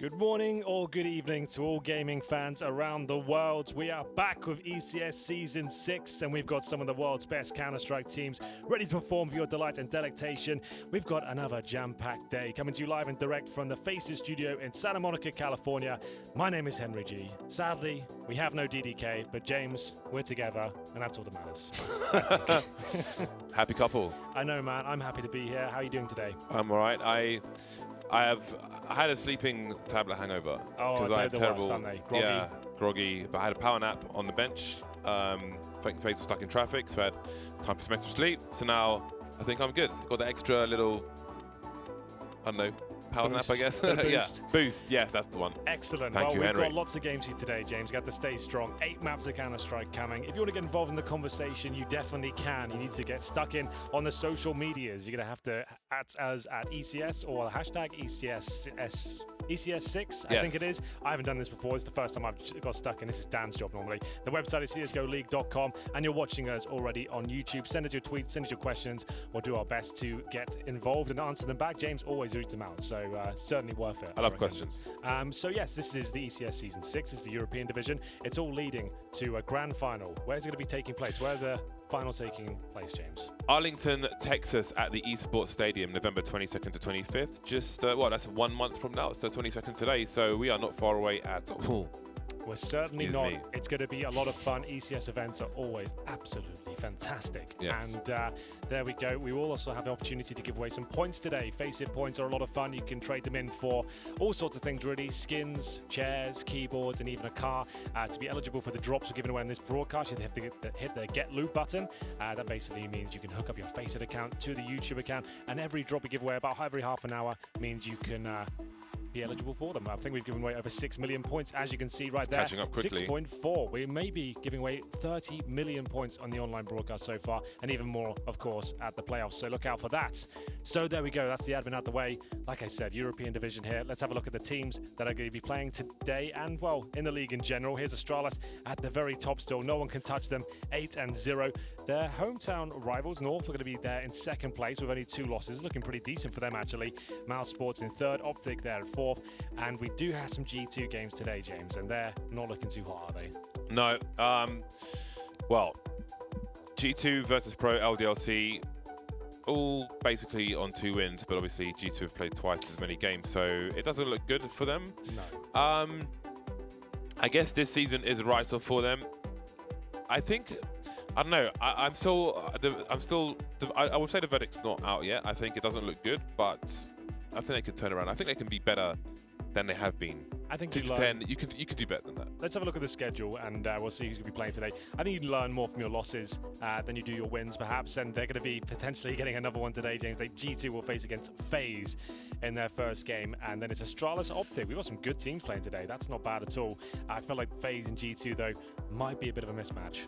Good morning or good evening to all gaming fans around the world. We are back with ECS Season 6 and we've got some of the world's best Counter-Strike teams ready to perform for your delight and delectation. We've got another jam-packed day coming to you live and direct from the FACEIT studio in Santa Monica, California. My name is Henry G. Sadly, we have no DDK, but James, we're together and that's all that matters. Happy couple. I know, man. I'm happy to be here. How are you doing today? I'm all right. I had a sleeping tablet hangover because I had terrible, groggy. Yeah, groggy. But I had a power nap on the bench. Faze was stuck in traffic, so I had time for some extra sleep. So now I think I'm good. Got the extra little, I don't know, power nap, I guess. Yeah, boost. Yes, that's the one. Excellent. Thank you, we've Henry. got lots of games for you today, James. You have to stay strong. 8 maps of Counter-Strike coming. If you want to get involved in the conversation, you definitely can. You need to get stuck in on the social medias. You're going to have to at us at ECS or hashtag ECS6, I think it is. I haven't done this before. It's the first time I've got stuck in. This is Dan's job normally. The website is csgoleague.com and you're watching us already on YouTube. Send us your tweets, send us your questions. We'll do our best to get involved and answer them back. James always reads them out, so certainly worth it. I love questions. So yes, this is the ECS Season 6. It's the European Division. It's all leading to a grand final. Where's it going to be taking place? Where are the finals taking place, James? Arlington, Texas at the Esports Stadium, November 22nd to 25th. Just, that's 1 month from now. It's the 22nd today, so we are not far away at all. We're certainly not. It's going to be a lot of fun. ECS events are always absolutely fantastic. Yes. And there we go. We will also have the opportunity to give away some points today. FACEIT points are a lot of fun. You can trade them in for all sorts of things, really. Skins, chairs, keyboards, and even a car. To be eligible for the drops we're giving away on this broadcast, you have to hit the Get Loot button. That basically means you can hook up your FACEIT account to the YouTube account. And every drop we give away, about every half an hour, means you can be eligible for them. I think we've given away over 6 million points, as you can see right there. Catching up quickly. 6.4. We may be giving away 30 million points on the online broadcast so far, and even more, of course, at the playoffs. So look out for that. So there we go. That's the admin out the way. Like I said, European Division here. Let's have a look at the teams that are going to be playing today and, well, in the league in general. Here's Astralis at the very top still. No one can touch them. 8-0. Their hometown rivals, North, are going to be there in second place with only 2 losses. Looking pretty decent for them, actually. Mouse Sports in third. Optic there at fourth. And we do have some G2 games today, James, and they're not looking too hot, are they? No. Well, G2 versus Pro LDLC, all basically on 2 wins, but obviously G2 have played twice as many games, so it doesn't look good for them. No. I guess this season is a write-off for them. I think, I don't know. I would say the verdict's not out yet. I think it doesn't look good, but I think they could turn around. I think they can be better than they have been. I think 2 to 10. You could do better than that. Let's have a look at the schedule, and we'll see who's going to be playing today. I think you learn more from your losses than you do your wins, perhaps, and they're going to be potentially getting another one today, James. G2 will face against Faze in their first game, and then it's Astralis Optic. We've got some good teams playing today. That's not bad at all. I feel like Faze and G2, though, might be a bit of a mismatch.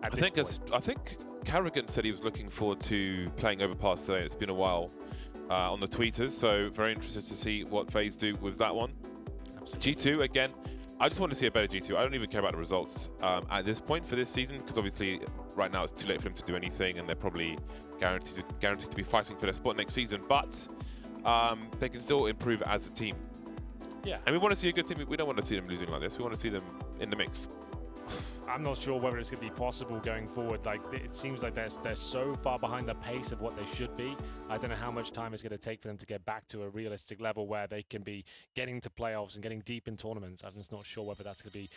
I think Carrigan said he was looking forward to playing Overpass today. It's been a while on the tweeters, so very interested to see what Faze do with that one. Absolutely. G2, again, I just want to see a better G2. I don't even care about the results at this point for this season, because obviously right now it's too late for them to do anything, and they're probably guaranteed to be fighting for their spot next season, but they can still improve as a team. Yeah. And we want to see a good team. We don't want to see them losing like this. We want to see them in the mix. I'm not sure whether it's going to be possible going forward. Like, it seems like they're so far behind the pace of what they should be. I don't know how much time it's going to take for them to get back to a realistic level where they can be getting to playoffs and getting deep in tournaments. I'm just not sure whether that's going to be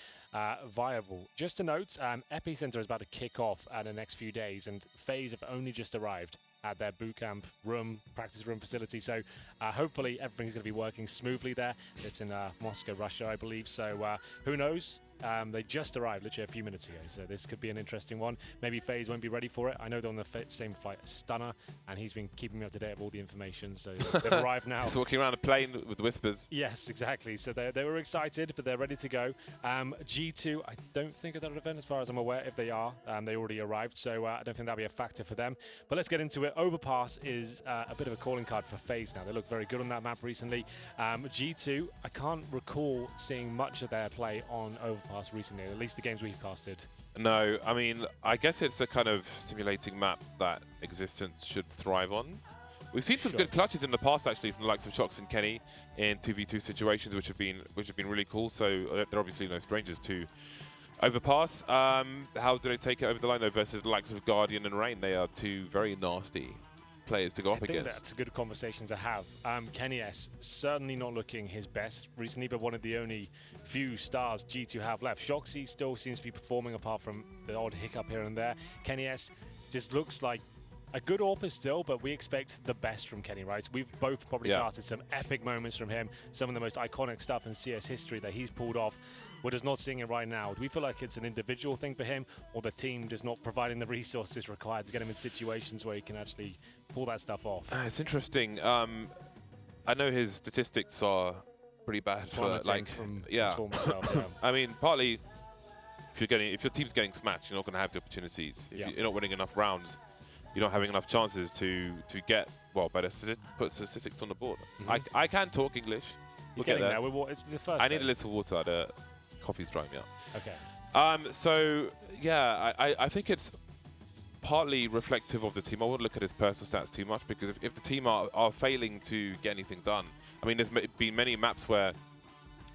viable. Just a note, Epicenter is about to kick off in the next few days, and FaZe have only just arrived at their bootcamp room, practice room facility. So hopefully everything's going to be working smoothly there. It's in Moscow, Russia, I believe. So who knows? They just arrived literally a few minutes ago, so this could be an interesting one. Maybe FaZe won't be ready for it. I know they're on the same flight as Stunner, and he's been keeping me up to date with all the information, so they've arrived now. He's walking around a plane with whispers. Yes, exactly. So they were excited, but they're ready to go. G2, I don't think at that event, as far as I'm aware. If they are, they already arrived, so I don't think that'll be a factor for them. But let's get into it. Overpass is a bit of a calling card for FaZe now. They look very good on that map recently. G2, I can't recall seeing much of their play on Overpass recently, at least the games we've casted. No, I mean, I guess it's a kind of stimulating map that Existence should thrive on. We've seen some good clutches in the past, actually, from the likes of Shox and Kenny in 2v2 situations, which have been really cool. So they're obviously no strangers to Overpass. How do they take it over the line, though, versus the likes of Guardian and Rain? They are two very nasty players to go up against. That's a good conversation to have. Kenny S certainly not looking his best recently, but one of the only few stars G2 have left. Shoxy still seems to be performing apart from the odd hiccup here and there. Kenny S just looks like a good AWPer still, but we expect the best from Kenny, right? We've both probably casted some epic moments from him, some of the most iconic stuff in CS history that he's pulled off. We're just not seeing it right now. Do we feel like it's an individual thing for him, or the team just not providing the resources required to get him in situations where he can actually pull that stuff off? It's interesting. I know his statistics are pretty bad for from his former self, I mean, partly if your team's getting smashed, you're not going to have the opportunities. If you're not winning enough rounds, you're not having enough chances to get better put statistics on the board. I can talk English. He's getting there. It's the first. I need a little water. The coffee's drying me out. Okay. So yeah, I think it's partly reflective of the team. I wouldn't look at his personal stats too much, because if the team are failing to get anything done, I mean, there's been many maps where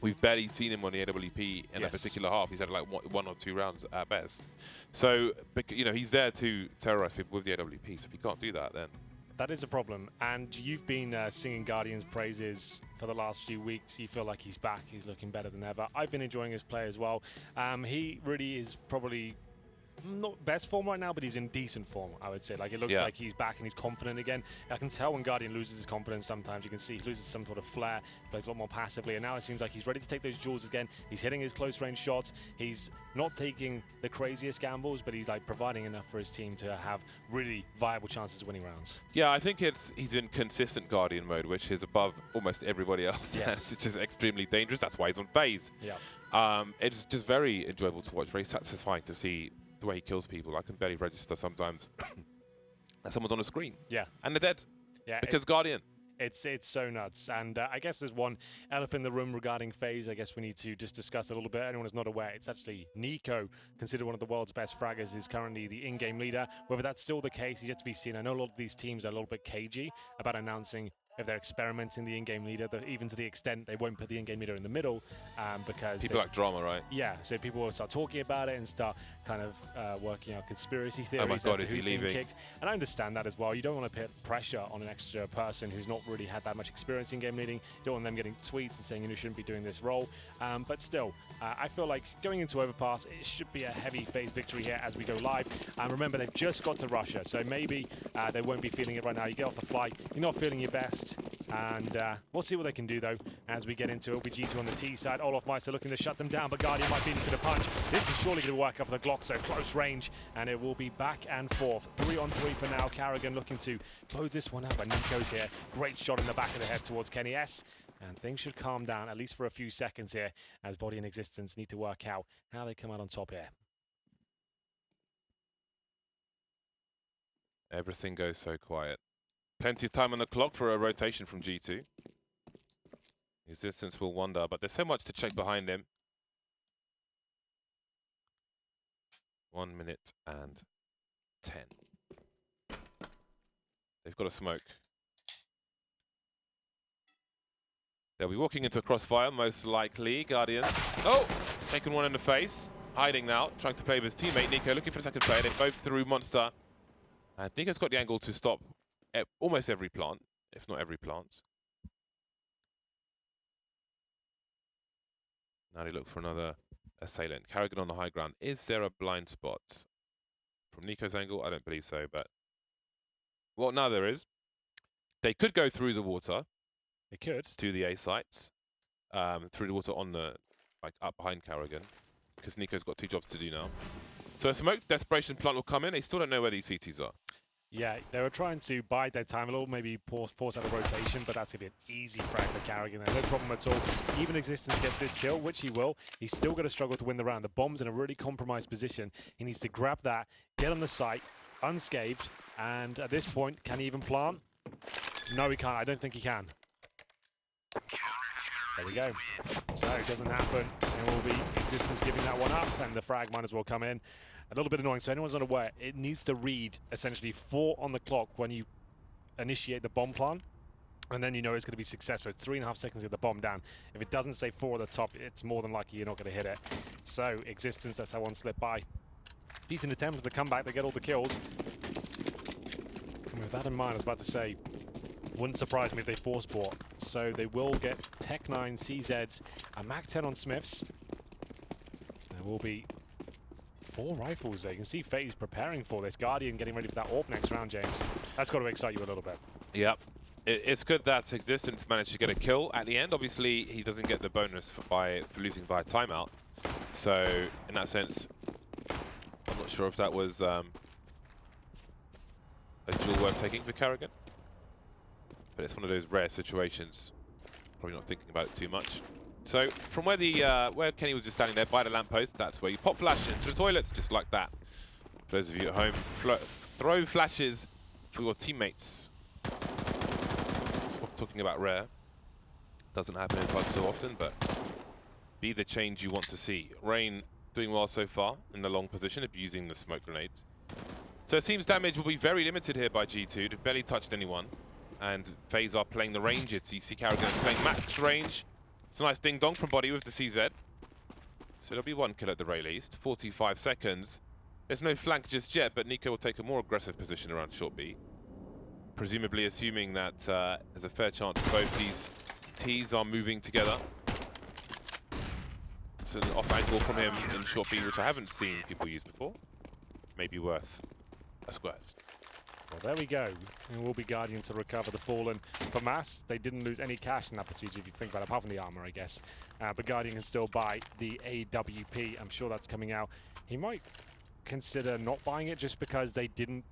we've barely seen him on the AWP in a particular half. He's had like one or two rounds at best. So, you know, he's there to terrorize people with the AWP. So if you can't do that, then that is a problem. And you've been singing Guardian's praises for the last few weeks. You feel like he's back. He's looking better than ever. I've been enjoying his play as well. He really is probably not best form right now, but he's in decent form, I would say. Like, it looks like he's back and he's confident again. I can tell when Guardian loses his confidence sometimes. You can see he loses some sort of flair, plays a lot more passively, and now it seems like he's ready to take those jewels again. He's hitting his close range shots. He's not taking the craziest gambles, but he's like providing enough for his team to have really viable chances of winning rounds. Yeah, I think he's in consistent Guardian mode, which is above almost everybody else. Yes. It's just extremely dangerous. That's why he's on Faze. Yeah. It's just very enjoyable to watch, very satisfying to see the way he kills people. I can barely register sometimes that someone's on the screen. Yeah. And they're dead. Yeah. Because Guardian. It's so nuts. And I guess there's one elephant in the room regarding Faze. I guess we need to just discuss a little bit. Anyone who's not aware, it's actually Nico, considered one of the world's best fraggers, is currently the in-game leader. Whether that's still the case is yet to be seen. I know a lot of these teams are a little bit cagey about announcing if they're experimenting the in-game leader, even to the extent they won't put the in-game leader in the middle, because people like drama, right? Yeah, so people will start talking about it and start kind of working out conspirity theories. Oh my God, as to is he who's being leaving? kicked. And I understand that as well. You don't want to put pressure on an extra person who's not really had that much experience in game leading. You don't want them getting tweets and saying you shouldn't be doing this role. But still, I feel like going into Overpass, it should be a heavy Faze victory here as we go live. And remember, they've just got to Russia, so maybe they won't be feeling it right now. You get off the flight, you're not feeling your best. And we'll see what they can do, though, as we get into it. G2 on the T side. Olaf Meister looking to shut them down, but Guardian might beat into the punch. This is surely going to work up for the Glock, so close range, and it will be back and forth. 3-on-3 for now. Carrigan looking to close this one up, and Nico's here. Great shot in the back of the head towards Kenny S. And things should calm down, at least for a few seconds here, as Body and Existence need to work out how they come out on top here. Everything goes so quiet. Plenty of time on the clock for a rotation from G2. Existence will wander, but there's so much to check behind him. 1 minute and 10. They've got a smoke. They'll be walking into a crossfire, most likely. Guardian. Oh! Taking one in the face. Hiding now, trying to play with his teammate Nico, looking for the second player. They both through Monster. And Nico's got the angle to stop almost every plant, if not every plant. Now they look for another assailant. Carrigan on the high ground. Is there a blind spot? From Nico's angle, I don't believe so, but... Well, now there is. They could go through the water. They could. To the A sites. Through the water on the... like, up behind Carrigan. Because Nico's got 2 jobs to do now. So a smoked desperation plant will come in. They still don't know where these CTs are. Yeah, they were trying to bide their time a little, maybe force out a rotation, but that's going to be an easy frag for Carrigan there. No problem at all. Even Existence gets this kill, which he will. He's still going to struggle to win the round. The bomb's in a really compromised position. He needs to grab that, get on the site, unscathed, and at this point, can he even plant? No, he can't. I don't think he can. There we go. So it doesn't happen. It will be Existence giving that one up, and the frag might as well come in. A little bit annoying, so anyone's not aware, it needs to read essentially 4 on the clock when you initiate the bomb plant, and then you know it's going to be successful. It's 3.5 seconds to get the bomb down. If it doesn't say 4 at the top, it's more than likely you're not going to hit it. So, Existence, that's how one slipped by. Decent attempt at the comeback, they get all the kills. And with that in mind, I was about to say, wouldn't surprise me if they force bought. So they will get Tech 9, CZs, a Mac 10 on Smiths. There will be 4 rifles there. You can see FaZe preparing for this. Guardian getting ready for that AWP next round, James. That's got to excite you a little bit. Yep. It's good that Existence managed to get a kill at the end. Obviously, he doesn't get the bonus for losing by a timeout. So, in that sense, I'm not sure if that was a duel worth taking for Carrigan. But it's one of those rare situations. Probably not thinking about it too much. So, from where where Kenny was just standing there by the lamppost, that's where you pop flash into the toilets, just like that. For those of you at home, throw flashes for your teammates. Talking about rare, doesn't happen in quite so often, but be the change you want to see. Rain doing well so far in the long position, abusing the smoke grenades. So it seems damage will be very limited here by G2. They've barely touched anyone, and FaZe are playing the range. It's EC Carrigan is playing max range. It's a nice ding dong from Body with the CZ. So there'll be 1 kill at the very least. 45 seconds. There's no flank just yet, but Nico will take a more aggressive position around short B. Presumably assuming that there's a fair chance both these Ts are moving together. It's an off angle from him in short B, which I haven't seen people use before. Maybe worth a squirt. Well, there we go. And will be Guardian to recover the Fallen. For Mass, they didn't lose any cash in that procedure, if you think about it, apart from the armor, I guess. But Guardian can still buy the AWP. I'm sure that's coming out. He might consider not buying it just because they didn't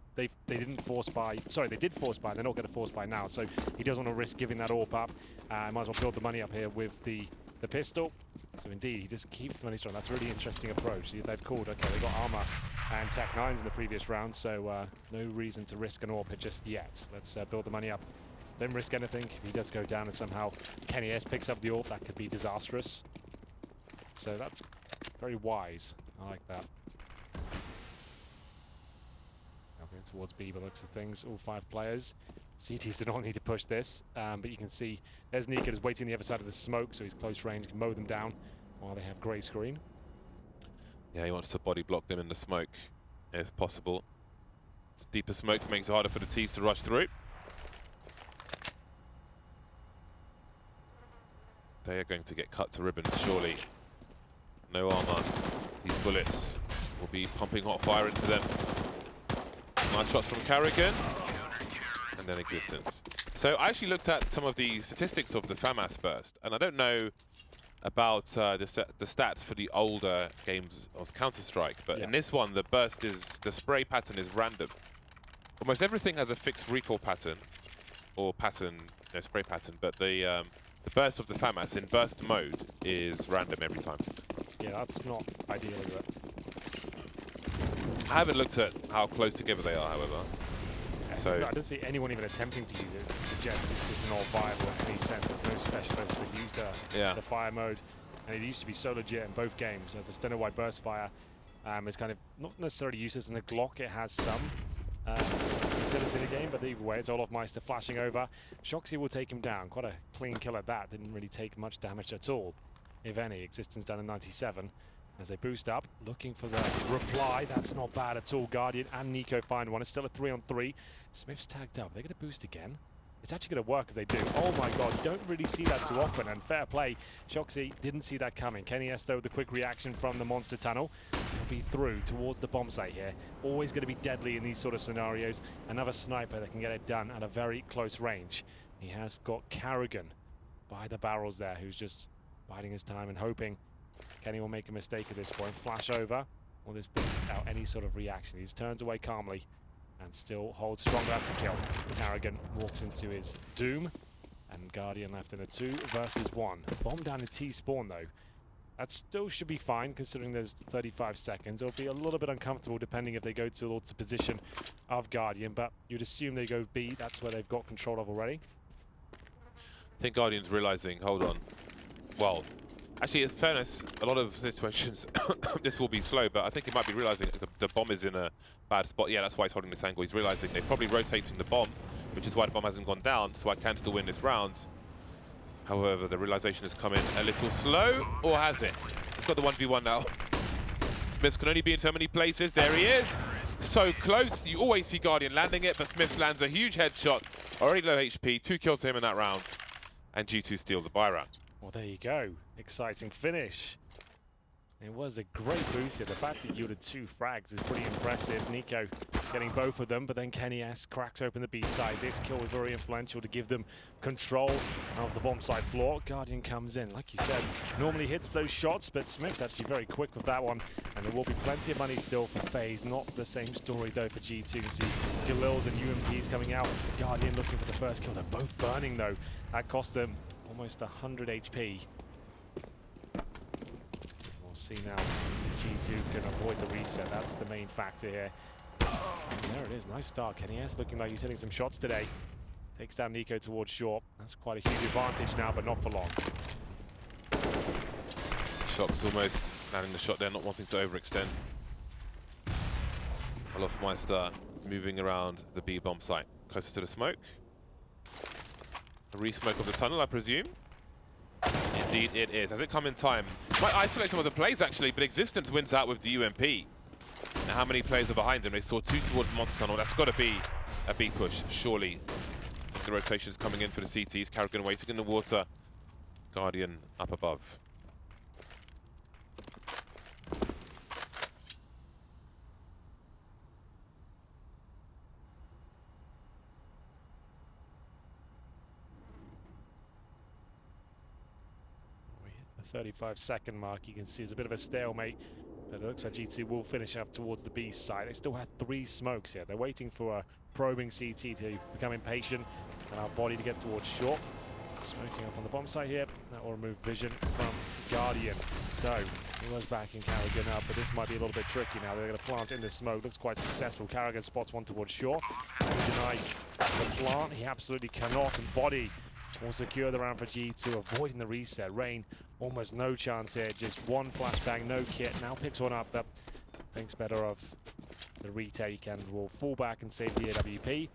force buy. Sorry, they did force buy. They're not going to force buy now, so he doesn't want to risk giving that AWP up. Might as well build the money up here with the pistol. So indeed, he just keeps the money strong. That's a really interesting approach. They've called, okay, they got armor and Tech 9s in the previous round, so no reason to risk an AWP just yet. Let's build the money up. Don't risk anything. If he does go down and somehow Kenny S picks up the AWP, that could be disastrous. So that's very wise. I like that. Towards B by the looks of things, all 5 players. CTs do not need to push this, but you can see there's Nika just waiting on the other side of the smoke, so he's close range, can mow them down while they have grey screen. Yeah, he wants to body block them in the smoke, if possible. Deeper smoke makes it harder for the Ts to rush through. They are going to get cut to ribbons, surely. No armor. These bullets will be pumping hot fire into them. Nice shots from Carrigan, and then Existence. So I actually looked at some of the statistics of the FAMAS burst, and I don't know about the stats for the older games of Counter-Strike, but in this one, the spray pattern is random. Almost everything has a fixed recoil pattern, or spray pattern, but the burst of the FAMAS in burst mode is random every time. Yeah, that's not ideal, is it? I haven't looked at how close together they are, however. Yes, So I don't see anyone even attempting to use it. It suggests it's just not viable in any sense. There's no specialists that use the fire mode, and it used to be so legit in both games. I just don't know why burst fire is kind of not necessarily useless in the Glock. It has some utility in the game, but either way, it's Olof Meister flashing over. Shoxy will take him down. Quite a clean kill at that. Didn't really take much damage at all, if any. Existence down in 97. As they boost up, looking for the reply. That's not bad at all. Guardian and Nico find one. It's still a 3-on-3. Smith's tagged up. They're going to boost again. It's actually going to work if they do. Oh my god, you don't really see that too often. And fair play. Shoxy didn't see that coming. Kenny S, though, with the quick reaction from the monster tunnel. He'll be through towards the bomb site here. Always going to be deadly in these sort of scenarios. Another sniper that can get it done at a very close range. He has got Carrigan by the barrels there, who's just biding his time and hoping Kenny will make a mistake at this point. Flash over. Will this bring out any sort of reaction? He turns away calmly and still holds strong. That's a kill. Carrigan walks into his doom. And Guardian left in a 2 versus 1. Bomb down in T-spawn, though. That still should be fine, considering there's 35 seconds. It'll be a little bit uncomfortable, depending if they go towards the position of Guardian. But you'd assume they go B. That's where they've got control of already. I think Guardian's realizing, hold on. Well, actually, in fairness, a lot of situations, this will be slow, but I think he might be realizing the bomb is in a bad spot. Yeah, that's why he's holding this angle. He's realizing they're probably rotating the bomb which is why the bomb hasn't gone down, so I can still win this round. However, the realization has come in a little slow, or has it? It's got the 1v1 now. Smiths can only be in so many places. There he is. So close. You always see Guardian landing it, but Smiths lands a huge headshot. Already low HP, 2 kills to him in that round. And G2 steal the buy round. Well, there you go. Exciting finish. It was a great boost here. The fact that you yielded 2 frags is pretty impressive. Nico getting both of them, but then Kenny S cracks open the B side. This kill was very influential to give them control of the bomb side floor. Guardian comes in, like you said, normally hits those shots, but Smith's actually very quick with that one. And there will be plenty of money still for FaZe. Not the same story though for G2. You see Galils and UMPs coming out. Guardian looking for the first kill. They're both burning though. That cost them almost 100 HP. See now, G2 can avoid the reset. That's the main factor here. And there it is, nice start. Kenny S looking like he's hitting some shots today. Takes down Nico towards short. That's quite a huge advantage now, but not for long. Shock's almost landing the shot there, not wanting to overextend. Olofmeister moving around the B bomb site, closer to the smoke. A re-smoke of the tunnel, I presume. Indeed it is. Has it come in time? Might isolate some of the plays actually, but Existence wins out with the UMP. Now how many players are behind him? They saw 2 towards Monster Tunnel. That's got to be a B push, surely. The rotation's coming in for the CTs. Karrigan waiting in the water. Guardian up above. The 35-second mark, you can see it's a bit of a stalemate, but it looks like G2 will finish up towards the B side. They still had 3 smokes here. They're waiting for a probing CT to become impatient and our body to get towards short. Smoking up on the bomb site here. That will remove vision from Guardian. So he was backing Karrigan up, but this might be a little bit tricky now. They're going to plant in the smoke. Looks quite successful. Karrigan spots one towards short. And he denies the plant. He absolutely cannot. And body will secure the round for G2, avoiding the reset. Rain, almost no chance here. Just one flashbang, no kit. Now picks one up that thinks better of the retake and will fall back and save the AWP.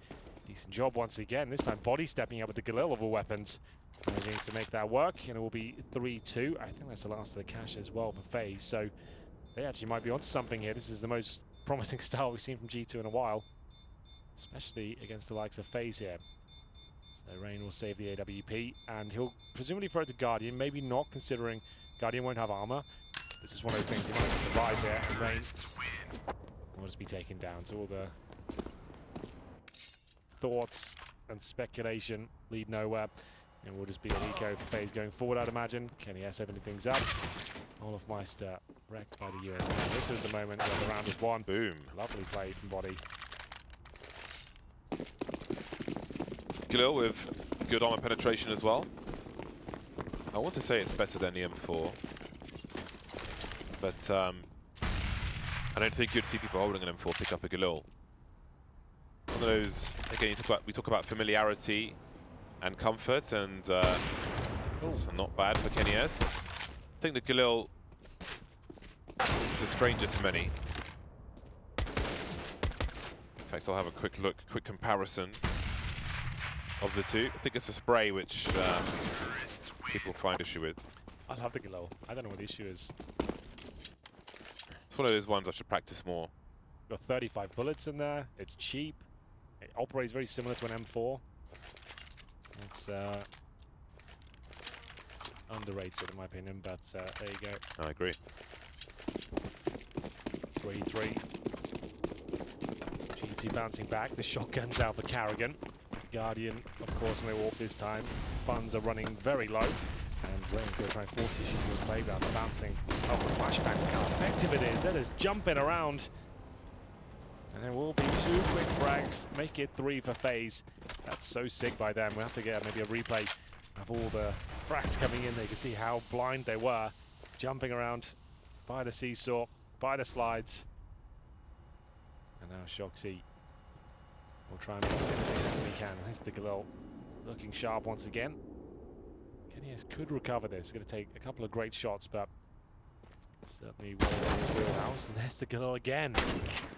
Decent job once again. This time body stepping up with the Galil of all weapons. Managing to make that work, and it will be 3-2. I think that's the last of the cash as well for FaZe. So they actually might be onto something here. This is the most promising style we've seen from G2 in a while, especially against the likes of FaZe here. So Rain will save the AWP, and he'll presumably throw it to Guardian. Maybe not, considering Guardian won't have armor. This is one of those things he might survive there, and Rain will just be taken down. So all the thoughts and speculation lead nowhere. And will just be an eco for FaZe going forward, I'd imagine. Kenny S opening things up. Olofmeister wrecked by the UN. This was the moment where the round was won. Boom. Lovely play from body. Galil with good armor penetration as well. I want to say it's better than the M4. But I don't think you'd see people holding an M4 pick up a Galil. One of those, again, we talk about familiarity and comfort, and it's not bad for Kenny S. I think the Galil is a stranger to many. In fact, I'll have a quick look, quick comparison of the two. I think it's the spray which people find issue with. I love the Galil. I don't know what the issue is. It's one of those ones I should practice more. Got 35 bullets in there. It's cheap. It operates very similar to an M4. It's underrated in my opinion, but there you go. I agree. 3-3. G2 bouncing back. The shotgun's out for Karrigan. Guardian, of course, on their walk this time. Funds are running very low. And Rain's going to try and force issue to his playground. Bouncing off the flashbang. Look how effective it is. That is jumping around. And there will be 2 quick frags, make it 3 for FaZe. That's so sick by them. We'll have to get maybe a replay of all the frags coming in. They can see how blind they were. Jumping around by the seesaw, by the slides. And now Shoxy will try and make anything we can. There's the Galil looking sharp once again. Kenny S could recover this. It's going to take a couple of great shots, but Certainly well in his wheelhouse, and there's the Galil again.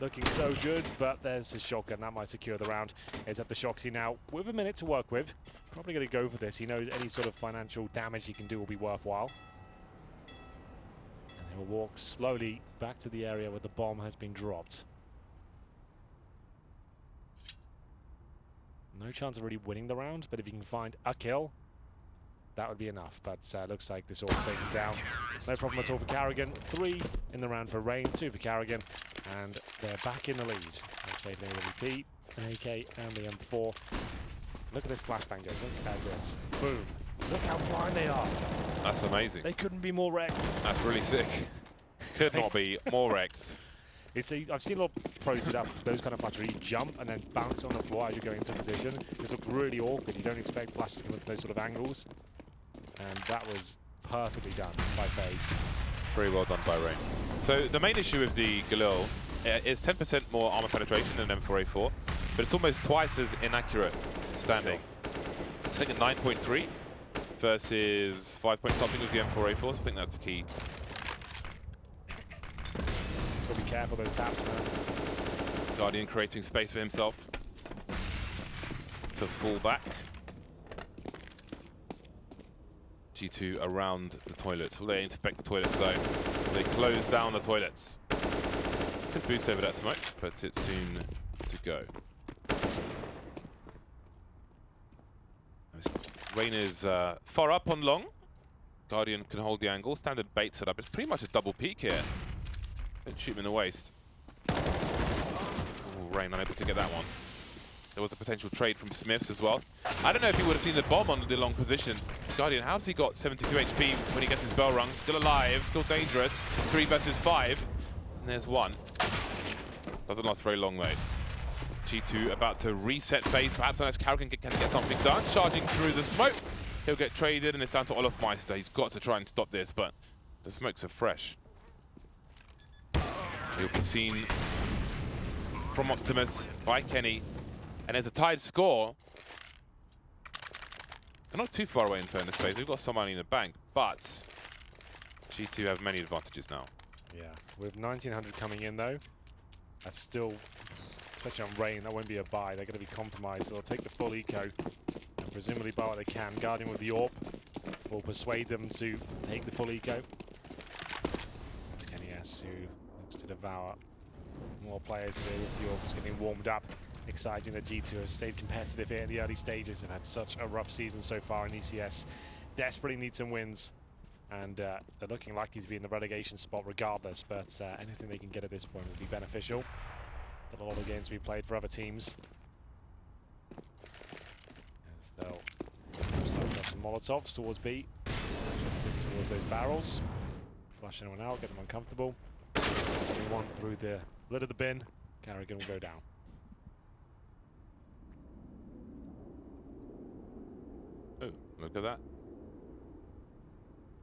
Looking so good, but there's his shotgun. That might secure the round. Heads up the Shoxy now with a minute to work with. Probably going to go for this. He knows any sort of financial damage he can do will be worthwhile. And he'll walk slowly back to the area where the bomb has been dropped. No chance of really winning the round, but if you can find a kill, that would be enough. But looks like this all taken down. No problem at all for Carrigan. 3 in the round for Rain, 2 for Carrigan, and they're back in the lead. Let's save the AWP, AK, and the M4. Look at this flashbang go. Look at this. Boom. Look how blind they are. That's amazing. They couldn't be more wrecked. That's really sick. Could not be more wrecked. I've seen a lot of pros do that, those kind of flashes where you jump and then bounce on the floor as you go into position. This looks really awkward. You don't expect flashes to come from those sort of angles. And that was perfectly done by Faze. Very well done by Rain. So the main issue with the Galil is 10% more armor penetration than M4A4, but it's almost twice as inaccurate standing. It's like a 9.3 versus 5 point something with the M4A4, so I think that's the key. Gotta be careful those taps, man. Guardian creating space for himself to fall back. G2 around the toilets. Will they inspect the toilets though? They close down the toilets. Could boost over that smoke, but it's soon to go. Rain is far up on long. Guardian can hold the angle. Standard bait setup. It's pretty much a double peek here. Don't shoot him in the waist. Ooh, Rain unable to get that one. There was a potential trade from Smiths as well. I don't know if he would have seen the bomb on the long position. Guardian, how's he got 72 HP when he gets his bell rung? Still alive, still dangerous. 3 versus 5. And there's 1. Doesn't last very long though. G2 about to reset phase. Perhaps unless Carrigan can get something done. Charging through the smoke. He'll get traded and it's down to Olofmeister. He's got to try and stop this, but the smokes are fresh. He'll be seen from Optimus by Kenny. And there's a tied score. They're not too far away in fairness phase. They've got some money in the bank, but G2 have many advantages now. Yeah, with 1900 coming in though, that's still, especially on Rain, that won't be a buy. They're going to be compromised. So they'll take the full eco and presumably buy what they can. Guardian with the AWP will persuade them to take the full eco. It's Kenny S who looks to devour more players here with the AWP just getting warmed up. Exciting that G2 have stayed competitive here in the early stages. Have had such a rough season so far in ECS. Desperately need some wins. And they're looking likely to be in the relegation spot regardless, but anything they can get at this point will be beneficial. Still a lot of games to be played for other teams. As they'll start some Molotovs towards B. Just towards those barrels. Flush anyone out, get them uncomfortable. One through the lid of the bin. Carrigan will go down. Oh, look at that.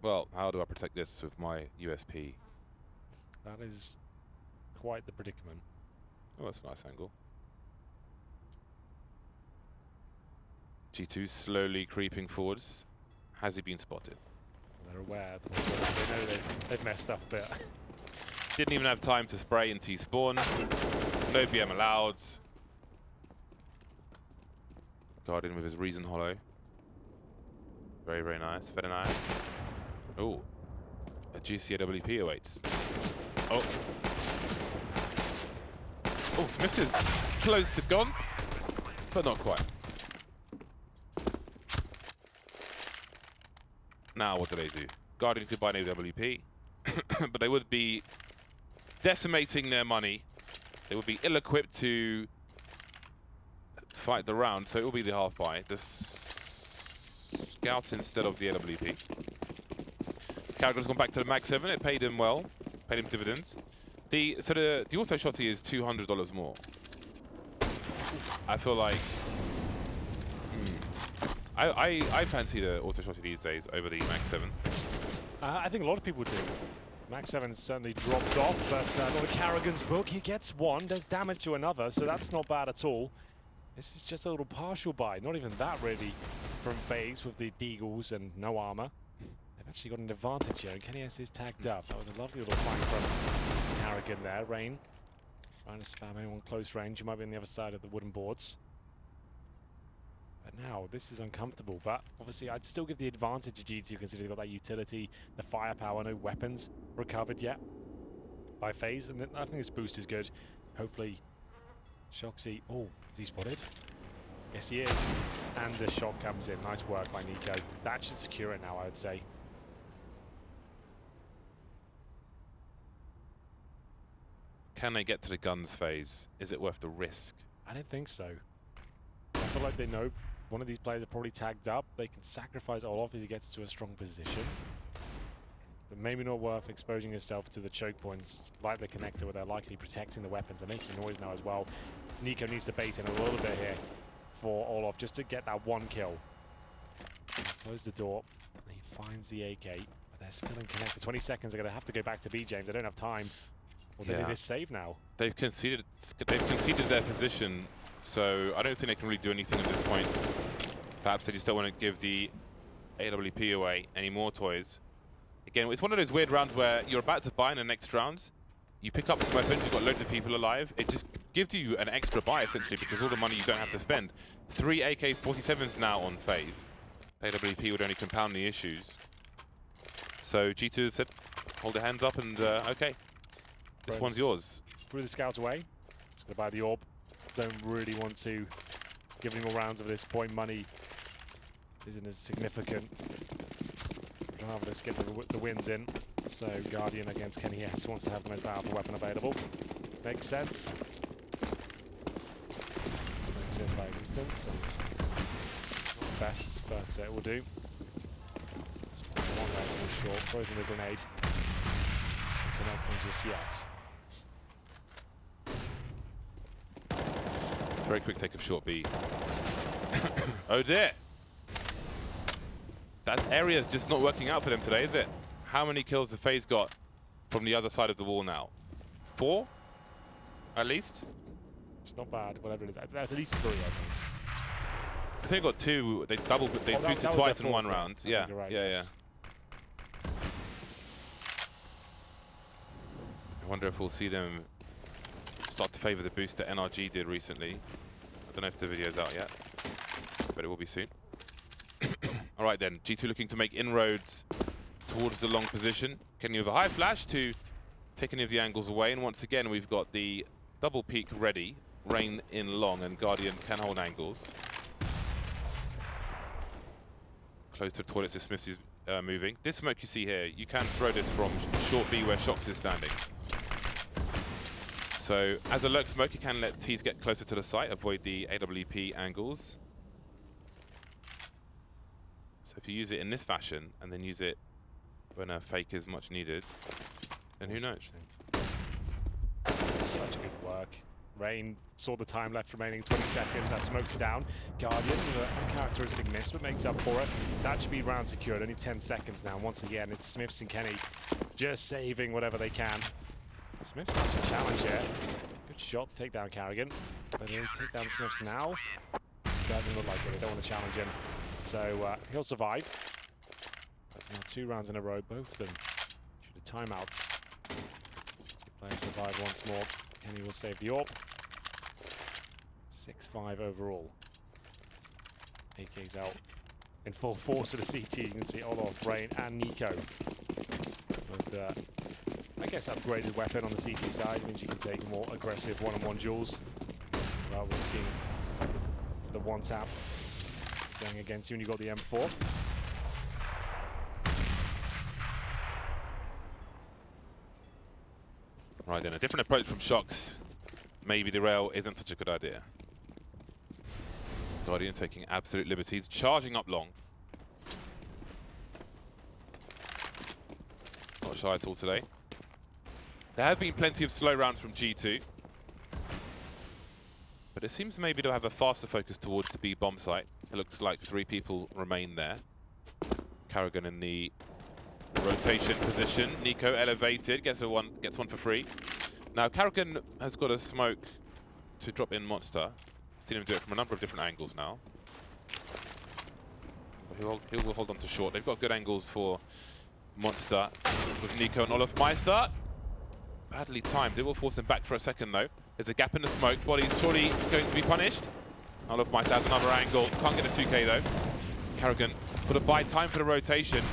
Well, how do I protect this with my USP? That is quite the predicament. Oh, that's a nice angle. G2 slowly creeping forwards. Has he been spotted? They're aware. They know they've messed up a bit. Didn't even have time to spray and T-spawn. No BM allowed. Guardian with his Reason Hollow. Very, very nice. Very nice. Oh, a juicy AWP awaits. Oh. Oh, Smith is close to gone, but not quite. Now, what do they do? Guardian could buy an AWP, but they would be decimating their money. They would be ill-equipped to fight the round, so it will be the half buy. The Scout instead of the AWP. Carrigan's gone back to the Mag 7. It paid him well, paid him dividends. The auto shotty is $200 more. I feel like I fancy the auto shotty these days over the Mag 7. I think a lot of people do. Mag 7 certainly dropped off, but not a Carrigan's book. He gets one, does damage to another, so that's not bad at all. This is just a little partial buy, not even that really, from FaZe with the Deagles and no armor. They've Actually got an advantage here, and Kenny S is tagged up. That was a lovely little find from Carrigan there. Rain trying to spam anyone close range. You might be on the other side of the wooden boards. But now, this is uncomfortable. But obviously, I'd still give the advantage to G2 considering they've got that utility, the firepower, no weapons recovered yet by Faze. And I think this boost is good. Hopefully, Shoxy. Oh, is he spotted? Yes, he is. And the shot comes in. Nice work by Nico. That should secure it now, I would say. Can they get to the guns phase? Is it worth the risk? I don't think so. I feel like they know one of these players are probably tagged up. They can sacrifice Olof as he gets to a strong position. But maybe not worth exposing yourself to the choke points like the connector where they're likely protecting the weapons and making noise now as well. Nico needs to bait in a little bit here for Olof just to get that one kill. Close the door. He finds the AK, but they're still in connector. 20 seconds, they're going to have to go back to B, James. They don't have time. Well, they just save now. They've conceded their position, so I don't think they can really do anything at this point. Perhaps they just don't want to give the AWP away any more toys. Again, it's one of those weird rounds where you're about to buy in the next round, you pick up some weapons, you've got loads of people alive, it just gives you an extra buy essentially because all the money you don't have to spend. 3 AK-47s now on Faze. AWP would only compound the issues. So G2 said, hold their hands up and okay. This one's yours. Threw the scouts away. Just going to buy the orb. Don't really want to give any more rounds at this point. Money isn't as significant. I'd rather just get the wins in. So Guardian against Kenny S wants to have the most powerful weapon available. Makes sense. Smokes in by distance. And not the best, but it will do. Spots one there for short. Throws in the grenade. Not connecting just yet. Very quick take of short B. Oh dear! That area's just not working out for them today, is it? How many kills have Faze got from the other side of the wall now? 4? At least? It's not bad, whatever it is. At least 3, I think. I think they got 2. They doubled, they boosted twice in one round. Yeah, right, yeah, yes. I wonder if we'll see them start to favour the boost that NRG did recently. I don't know if the video's out yet, but it will be soon. Alright then, G2 looking to make inroads towards the long position. Can you have a high flash to take any of the angles away? And once again, we've got the double peak ready. Rain in long, and Guardian can hold angles. Close to the toilets as Smith is moving. This smoke you see here, you can throw this from short B where Shox is standing. So, as a lurk smoke, you can let T's get closer to the site, avoid the AWP angles. So if you use it in this fashion, and then use it when a fake is much needed, then who knows? Such good work. Rain saw the time left remaining, 20 seconds, that smokes down. Guardian, with an uncharacteristic miss, but makes up for it. That should be round secured, only 10 seconds now. Once again, it's Smiths and Kenny just saving whatever they can. Smiths wants a challenge here. Good shot to take down Carrigan. But he'll take down Smiths now. Doesn't look like it, they don't want to challenge him. So he'll survive. But now 2 rounds in a row, both of them due to timeouts. Players survive once more. Kenny will save the AWP. 6-5 overall. AK's out in full force for the CT. You can see Olof, Rain, and Nico. With, I guess, upgraded weapon on the CT side. It means you can take more aggressive one-on-one duels without risking the one-tap going against you, and you've got the M4. Right then, a different approach from Shox. Maybe the rail isn't such a good idea. Guardian taking absolute liberties, charging up long. Not shy at all today. There have been plenty of slow rounds from G2. But it seems maybe they'll have a faster focus towards the B bomb site. It looks like 3 people remain there. Carrigan in the rotation position. Nico elevated, gets one for free. Now Carrigan has got a smoke to drop in Monster. Seen him do it from a number of different angles now. He will hold on to short. They've got good angles for monster with Nico and Olaf Meister. Badly timed. It will force him back for a second though. There's a gap in the smoke. Body's surely going to be punished. Olaf Meister has another angle. Can't get a 2K though. Karrigan for the buy time for the rotation.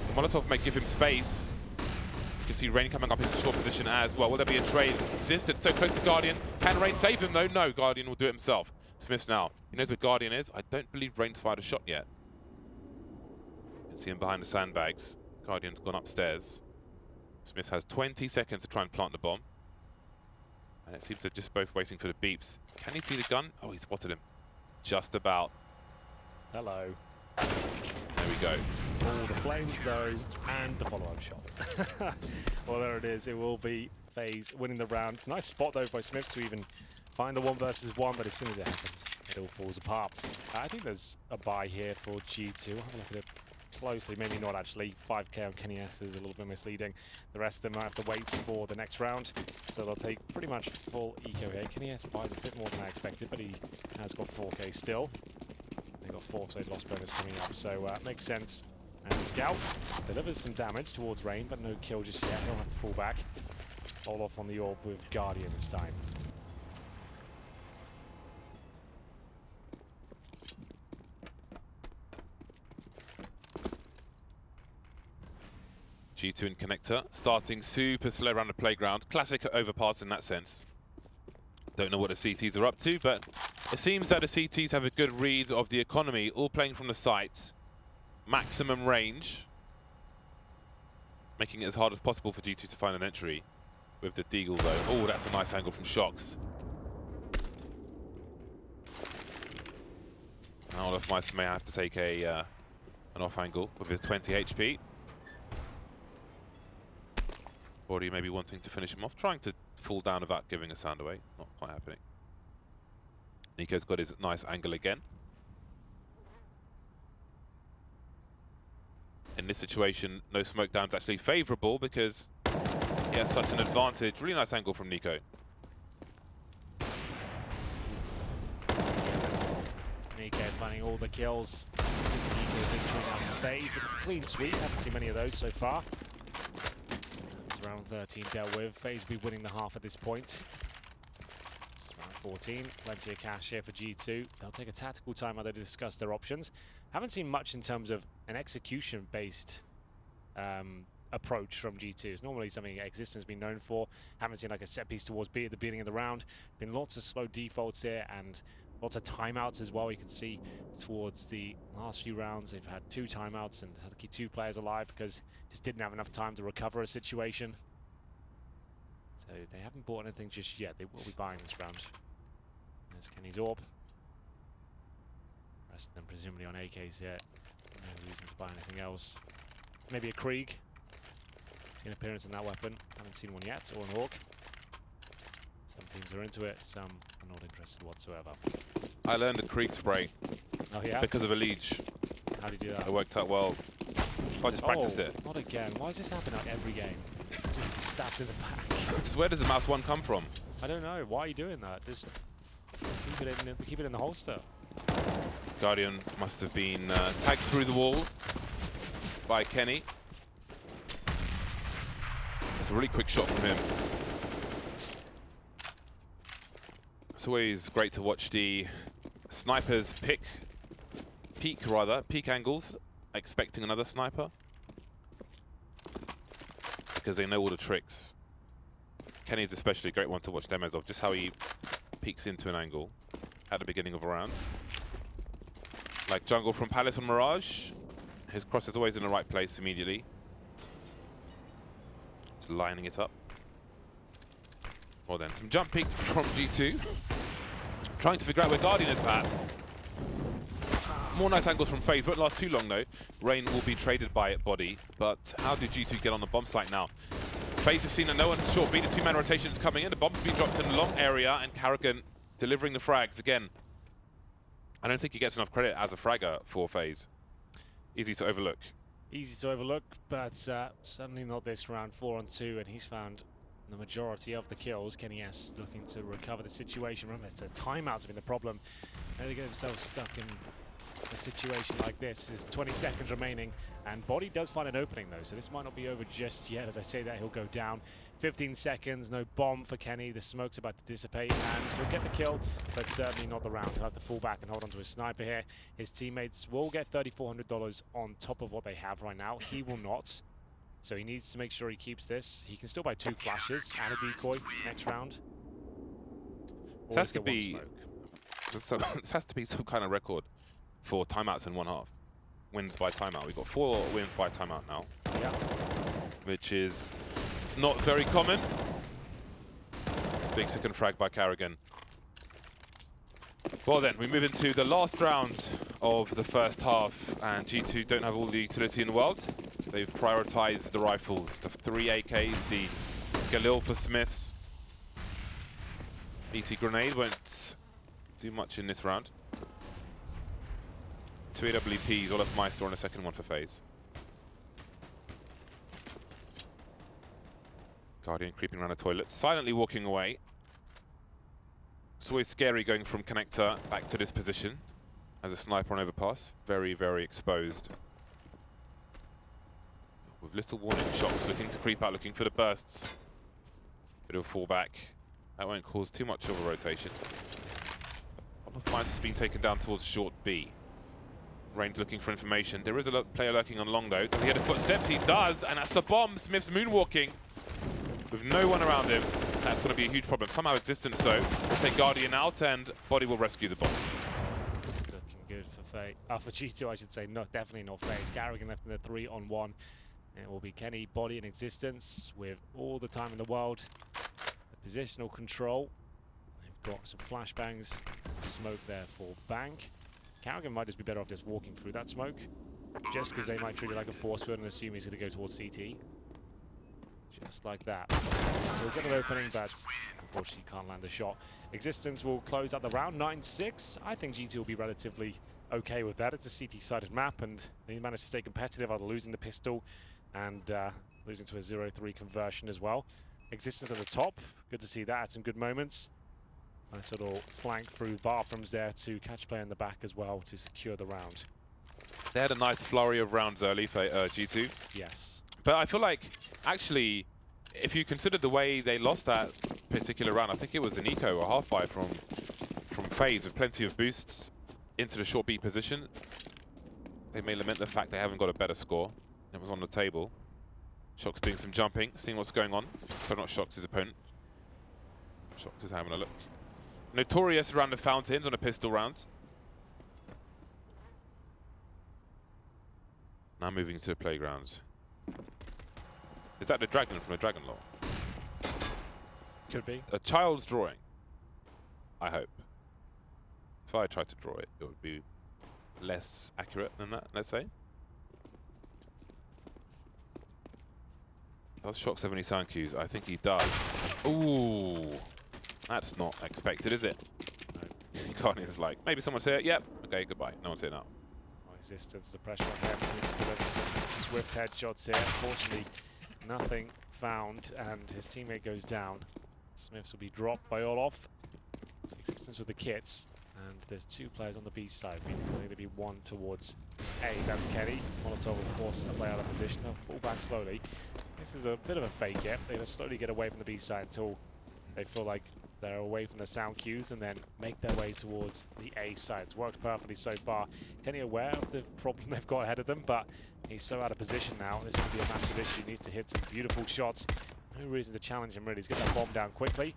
The Molotov may give him space. You can see Rain coming up into short position as well. Will there be a trade? Existed so close to Guardian. Can Rain save him though? No, Guardian will do it himself. Smith now. He knows where Guardian is. I don't believe Rain's fired a shot yet. You can see him behind the sandbags. Guardian's gone upstairs. Smith has 20 seconds to try and plant the bomb. And it seems they're just both waiting for the beeps. Can he see the gun? Oh, he spotted him. Just about. Hello. There we go. All the flames, those, and the follow-up shot. Well, there it is. It will be FaZe winning the round. Nice spot, though, by Smith to even find the 1 versus 1, but as soon as it happens, it all falls apart. I think there's a buy here for G2. I'll have a look at it closely. Maybe not, actually. 5k on Kenny S is a little bit misleading. The rest of them might have to wait for the next round, so they'll take pretty much full eco here. Kenny S buys a bit more than I expected, but he has got 4k still. They got 4, so lost bonus coming up, so makes sense. And the Scout delivers some damage towards Rain, but no kill just yet. He'll have to fall back. All off on the orb with Guardian this time. G2 in connector, starting super slow around the playground. Classic Overpass in that sense. Don't know what the CTs are up to, but it seems that the CTs have a good read of the economy, all playing from the site. Maximum range, making it as hard as possible for G2 to find an entry with the Deagle though. Oh, that's a nice angle from Shox. Now Olaf Meister may have to take an off angle with his 20 HP. Body maybe wanting to finish him off, trying to fall down without giving a sound away. Not quite happening. Nico's got his nice angle again. In this situation, no smoke down is actually favourable because he has such an advantage. Really nice angle from Nico. Nico finding all the kills. Nico victory now for FaZe, but it's a clean sweep. Haven't seen many of those so far. It's round 13 dealt with. FaZe will be winning the half at this point. It's round 14. Plenty of cash here for G2. They'll take a tactical time while they discuss their options. Haven't seen much in terms of an execution-based approach from G2. It's normally something Existence has been known for. Haven't seen like a set piece towards B at the beginning of the round. Been lots of slow defaults here and lots of timeouts as well. You can see towards the last few rounds they've had 2 timeouts and had to keep 2 players alive because just didn't have enough time to recover a situation. So they haven't bought anything just yet. They will be buying this round. There's Kenny's orb. Rest of them presumably on AKs here. No reason to buy anything else. Maybe a Krieg. Seen appearance in that weapon. Haven't seen one yet, or an Orc. Some teams are into it, some are not interested whatsoever. I learned a Krieg spray. Oh yeah? Because of a Liege. How do you do that? It worked out well. I just practiced it. Not again. Why does this happen like every game? Just stabbed in the back. Because where does the mouse 1 come from? I don't know. Why are you doing that? Just keep it in the holster. Guardian must have been tagged through the wall by Kenny. It's a really quick shot from him. It's always great to watch the snipers peek angles, expecting another sniper. Because they know all the tricks. Kenny's especially a great one to watch demos of, just how he peeks into an angle at the beginning of a round. Like jungle from Palace on Mirage. His cross is always in the right place immediately. It's lining it up. Well then, some jump peeks from G2. Trying to figure out where Guardian is perhaps. More nice angles from FaZe, won't last too long though. Rain will be traded by it body, but how did G2 get on the bomb site now? FaZe have seen that no one's short beat, the 2-man rotations coming in, the bomb's being dropped in a long area, and Karrigan delivering the frags again. I don't think he gets enough credit as a fragger for FaZe. Easy to overlook. Easy to overlook, but certainly not this round. 4-on-2, and he's found the majority of the kills. Kenny S looking to recover the situation. Remember, the timeouts have been the problem. They get themselves stuck in a situation like this. There's 20 seconds remaining, and Body does find an opening though, so this might not be over just yet. As I say that, he'll go down. 15 seconds, no bomb for Kenny. The smoke's about to dissipate, and he'll get the kill, but certainly not the round. He'll have to fall back and hold on to his sniper here. His teammates will get $3,400 on top of what they have right now. He will not. So he needs to make sure he keeps this. He can still buy 2 flashes and a decoy next round. This has to be this has to be some kind of record for timeouts in one half. Wins by timeout. We've got 4 wins by timeout now. Yeah. Which is not very common. Big second frag by Carrigan. Well then, we move into the last round of the first half, and G2 don't have all the utility in the world. They've prioritized the rifles, the 3 AKs, the Galil for Smiths. BT grenade won't do much in this round. 2 AWPs, Olaf Meister on a second one for Faze. Guardian creeping around the toilet, silently walking away. It's always scary going from connector back to this position as a sniper on overpass. Very, very exposed. With little warning shots, looking to creep out, looking for the bursts. But he'll fall back. That won't cause too much of a rotation. Olaf Meister's been taken down towards short B. Rain's looking for information. There is a player lurking on long though. Does he hear the footsteps? He does, and that's the bomb. Smith's moonwalking with no one around him. That's going to be a huge problem. Somehow Existence though will take Guardian out, and Body will rescue the bomb. Looking good for Faze. For G2, I should say. No, definitely not Faze. Carrigan left in the 3-on-1. It will be Kenny, Body, and Existence with all the time in the world. The positional control. They've got some flashbangs and smoke there for Bank. Carrigan might just be better off just walking through that smoke, just because they might treat it like a force field and assume he's going to go towards CT. Just like that. So he'll get an opening, but unfortunately can't land a shot. Existence will close out the round, 9-6. I think G2 will be relatively okay with that. It's a CT-sided map, and they managed to stay competitive after losing the pistol and losing to a 0-3 conversion as well. Existence at the top, good to see that, had some good moments. Nice little flank through bathrooms there to catch player in the back as well to secure the round. They had a nice flurry of rounds early for G2. Yes. But I feel like, actually, if you consider the way they lost that particular round, I think it was an eco or half-buy from Faze with plenty of boosts into the short B position. They may lament the fact they haven't got a better score. It was on the table. Shox doing some jumping, seeing what's going on. So not Shox, his opponent. Shox is having a look. Notorious around the fountains on a pistol round. Now moving to the playgrounds. Is that the dragon from the Dragon Lore? Could be. A child's drawing, I hope. If I tried to draw it, it would be less accurate than that, let's say. Does Shox have any sound cues? I think he does. Ooh, that's not expected, is it? No. Guardian's like, maybe someone's here. Yep. Okay, goodbye. No one's here now. Existence, the pressure on him. Needs to deliver some swift headshots here. Unfortunately, nothing found, and his teammate goes down. Smiths will be dropped by Olaf. Existence with the kits, and there's 2 players on the B side. Meaning there's going to be 1 towards A. That's Kenny. Molotov, of course, to play out of position. They'll fall back slowly. This is a bit of a fake hit. They're going to slowly get away from the B side until they feel like they're away from the sound cues, and then make their way towards the A side. It's worked perfectly so far. Kenny aware of the problem they've got ahead of them, but he's so out of position now. This could be a massive issue. He needs to hit some beautiful shots. No reason to challenge him really. He's get that bomb down quickly.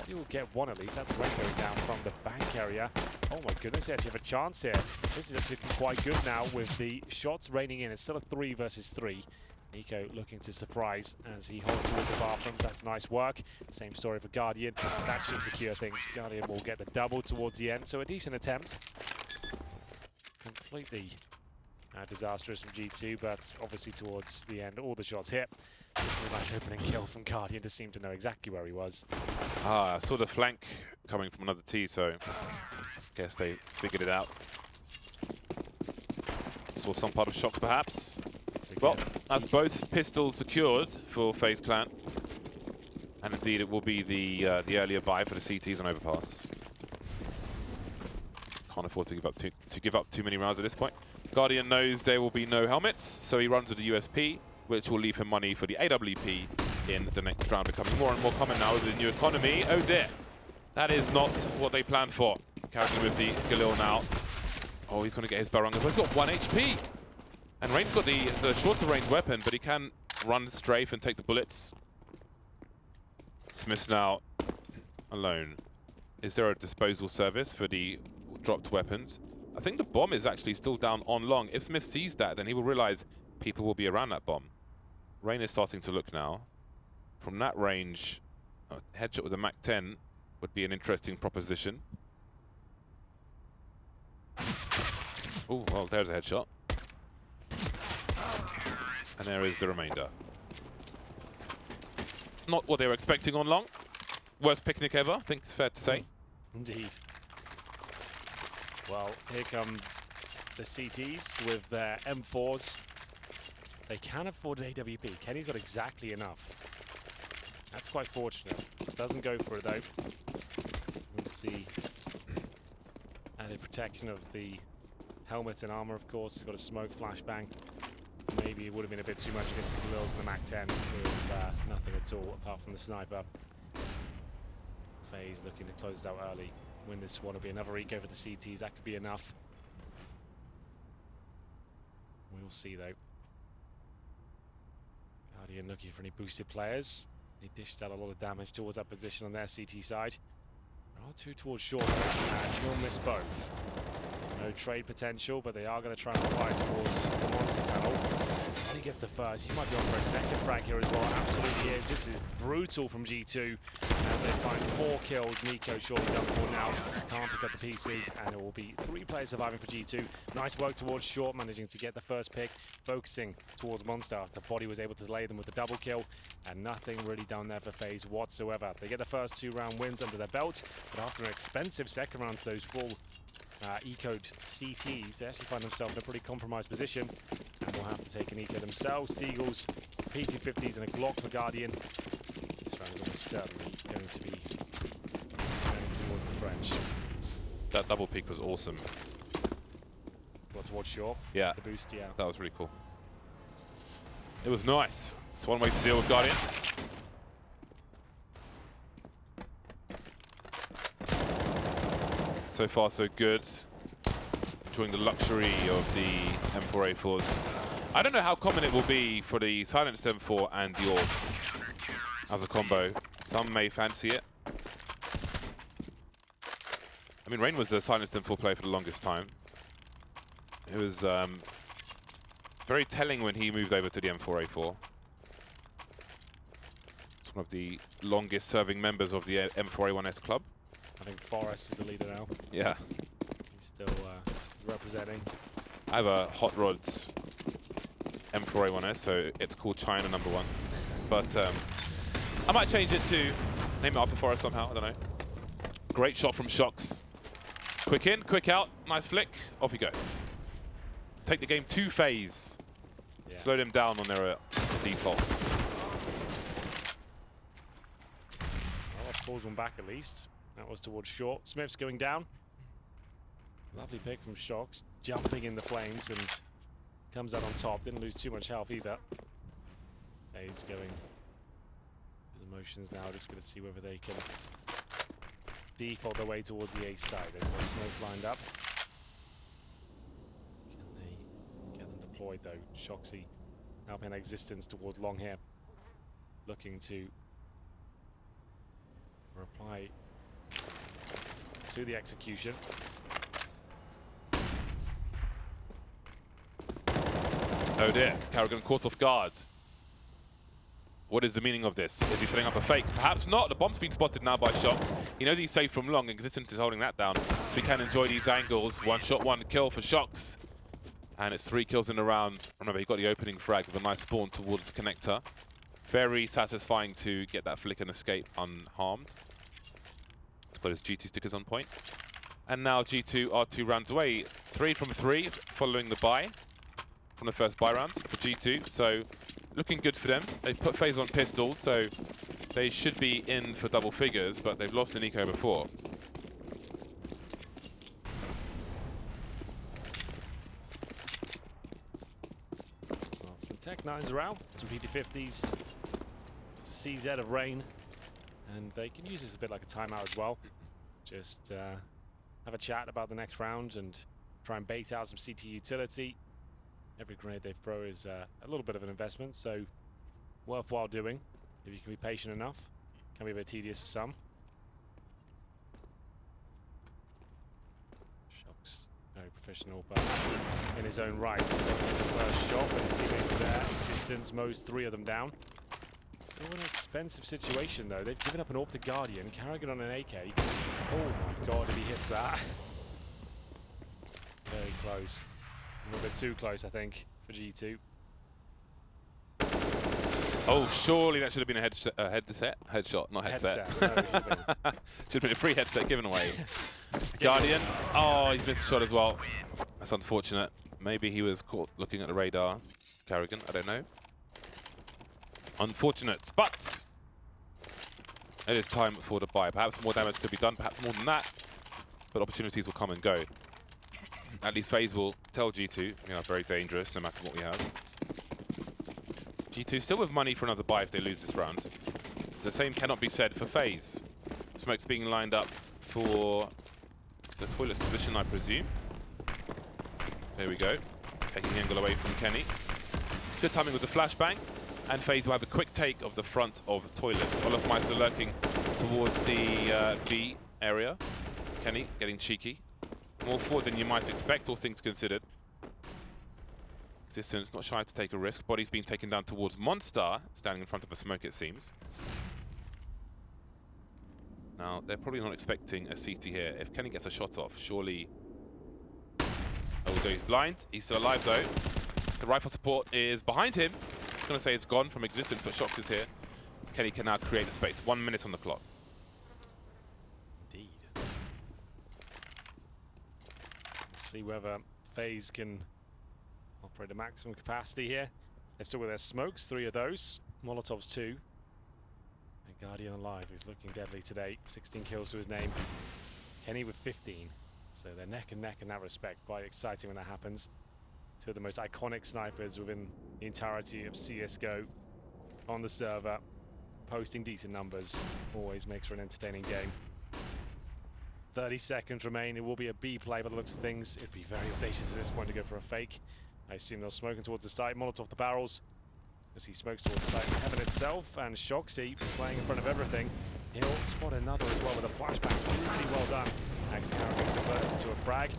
He will get 1 at least. That's Rain going down from the bank area. Oh my goodness, they actually have a chance here. This is actually quite good now with the shots raining in. It's still a 3 versus 3. Nico looking to surprise as he holds towards the bathrooms. That's nice work. Same story for Guardian. That should secure things. Guardian will get the double towards the end, so a decent attempt. Completely disastrous from G2, but obviously towards the end, all the shots hit. This is a nice opening kill from Guardian to seem to know exactly where he was. I saw the flank coming from another T, so guess they figured it out. Saw some part of Shox perhaps. Well, that's both pistols secured for FaZe Clan. And indeed, it will be the earlier buy for the CTs on Overpass. Can't afford to give up too many rounds at this point. Guardian knows there will be no helmets, so he runs with the USP, which will leave him money for the AWP in the next round, becoming more and more common now with the new economy. Oh dear, that is not what they planned for. Carrington with the Galil now. Oh, he's going to get his Barong as well. He's got 1 HP. And Rain's got the shorter range weapon, but he can run strafe and take the bullets. Smith's now alone. Is there a disposal service for the dropped weapons? I think the bomb is actually still down on long. If Smith sees that, then he will realize people will be around that bomb. Rain is starting to look now. From that range, a headshot with a MAC-10 would be an interesting proposition. Oh, well, there's a headshot. And there is the remainder. Not what they were expecting on long. Worst picnic ever, I think it's fair to say. Indeed. Well, here comes the CTs with their M4s. They can afford an AWP. Kenny's got exactly enough. That's quite fortunate. Doesn't go for it though. It's the added protection of the helmet and armor, of course. He's got a smoke flashbang. Maybe it would have been a bit too much against the Galils and the MAC-10 with nothing at all apart from the sniper. Faze looking to close it out early. Win this one. Will be another eco for the CTs. That could be enough. We'll see though. Guardian looking for any boosted players. They dished out a lot of damage towards that position on their CT side. There are two towards short, and he'll miss both. No trade potential, but they are going to try and fire towards the monster tunnel. And he gets the first. He might be on for a second frag here as well. Absolutely is. This is brutal from G2. And they find 4 kills. Nico shortly done for now. Can't pick up the pieces, and it will be 3 players surviving for G2. Nice work towards short, managing to get the first pick. Focusing towards Monster after Body was able to delay them with the double kill. And nothing really done there for FaZe whatsoever. They get the first 2 round wins under their belt, but after an expensive second round to those full ecoed CTs, they actually find themselves in a pretty compromised position and will have to take an eco themselves. Steagles, P250s and a Glock for Guardian. This round is almost certainly going to be going towards the French. That double peek was awesome. Got towards shore. Yeah. The boost, yeah. That was really cool. It was nice. It's one way to deal with Guardian. So far, so good. Enjoying the luxury of the M4A4s. I don't know how common it will be for the silenced M4 and the AWP as a combo. Some may fancy it. I mean, Rain was a silenced M4 player for the longest time. It was very telling when he moved over to the M4A4. It's one of the longest serving members of the M4A1S club. I think Forrest is the leader now. Yeah. He's still representing. I have a Hot Rods M4A1S, so it's called China #1. But I might change it to name it after Forrest somehow, I don't know. Great shot from Shox. Quick in, quick out, nice flick, off he goes. Take the game to FaZe. Yeah. Slow them down on their default. Well, that pulls one back at least. That was towards short. Smith's going down. Lovely pick from Shox, jumping in the flames and comes out on top. Didn't lose too much health either. He's going with the motions now. Just going to see whether they can default their way towards the A side. They've got smoke lined up. Can they get them deployed though? Shoxy now paying existence towards long here. Looking to reply to the execution. Oh dear, Carrigan caught off guard. What is the meaning of this? Is he setting up a fake? Perhaps not. The bomb's been spotted now by Shox. He knows he's safe from long. Existence is holding that down, so he can enjoy these angles. 1 shot, 1 kill for Shox. And it's 3 kills in a round. Remember, he got the opening frag with a nice spawn towards the connector. Very satisfying to get that flick and escape unharmed. To put his G2 stickers on point. And now G2 are 2 rounds away. 3 from 3 following the bye from the first bye round for G2. So looking good for them. They've put FaZe on pistols, so they should be in for double figures, but they've lost an eco before. Tech 9s are out, some PT50s. It's the CZ of Rain, and they can use this a bit like a timeout as well. Just have a chat about the next round and try and bait out some CT utility. Every grenade they throw is a little bit of an investment, so worthwhile doing if you can be patient enough. Can be a bit tedious for some. Shock's very professional, but in his own right. The first shot, but his teammates there. Existence mows 3 of them down. Still an expensive situation though. They've given up an AWP to Guardian, Carrigan on an AK. Oh my god, if he hits that. Very close. A little bit too close, I think, for G2. Oh, surely that should have been a headshot, not headset. No, it should have been. Should have been a free headset given away. Guardian, oh, he's missed a shot as well. That's unfortunate. Maybe he was caught looking at the radar. Carrigan, I don't know. Unfortunate, but it is time for the buy. Perhaps more damage could be done, perhaps more than that, but opportunities will come and go. At least Faze will tell G2 we are very dangerous no matter what we have. G2 still with money for another buy if they lose this round. The same cannot be said for Faze. Smoke's being lined up for the toilet's position, I presume. There we go. Taking the angle away from Kenny. Good timing with the flashbang. And Faze will have a quick take of the front of toilets. Overpass lurking towards the B area. Kenny getting cheeky. More forward than you might expect, all things considered. Existence not shy to take a risk. Body's being taken down towards Monster, standing in front of a smoke it seems. Now, they're probably not expecting a CT here. If Kenny gets a shot off, surely... Oh, he's blind. He's still alive though. The rifle support is behind him. I was going to say it's gone from Existence, but Shox is here. Kenny can now create the space. 1 minute on the clock. Indeed. Let's see whether Faze can operate at maximum capacity here. They've still got their smokes, 3 of those. Molotovs 2. And Guardian alive, who's looking deadly today. 16 kills to his name. Kenny with 15. So they're neck and neck in that respect. Quite exciting when that happens. 2 of the most iconic snipers within the entirety of CSGO on the server. Posting decent numbers. Always makes for an entertaining game. 30 seconds remain. It will be a B play by the looks of things. It'd be very audacious at this point to go for a fake. I assume they're smoking towards the site. Molotov the barrels. As he smokes towards the site. Heaven itself and Shoxy playing in front of everything. He'll spot another as well with a flashbang. Really well done. Carrigan converted to a frag.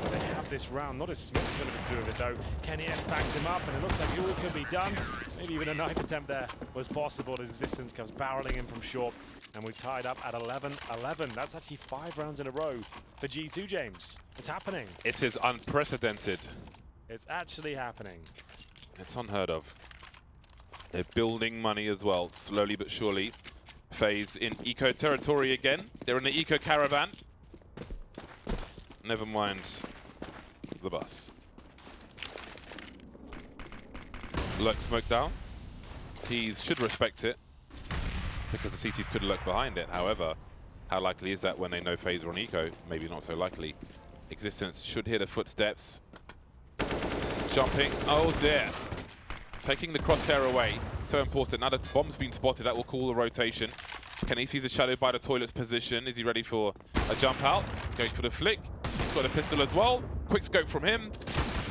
But they have this round. Not as Smith's going to do with it though. Kenny S backs him up and it looks like it all could be done. Maybe even a knife attempt there was possible as Existence comes barreling in from short. And we've tied up at 11-11. That's actually 5 rounds in a row for G2, James. It's happening. It is unprecedented. It's actually happening. It's unheard of. They're building money as well, slowly but surely. Faze in eco territory again. They're in the eco caravan. Never mind the bus. Lurk smoke down. T's should respect it because the CTs could lurk behind it. However, how likely is that when they know Faze are on eco? Maybe not so likely. Existence should hear the footsteps. Jumping. Oh dear. Taking the crosshair away. So important. Now the bomb's been spotted, that will call the rotation. Kenny sees a shadow by the toilet's position. Is he ready for a jump out? Going for the flick. He's got a pistol as well. Quick scope from him.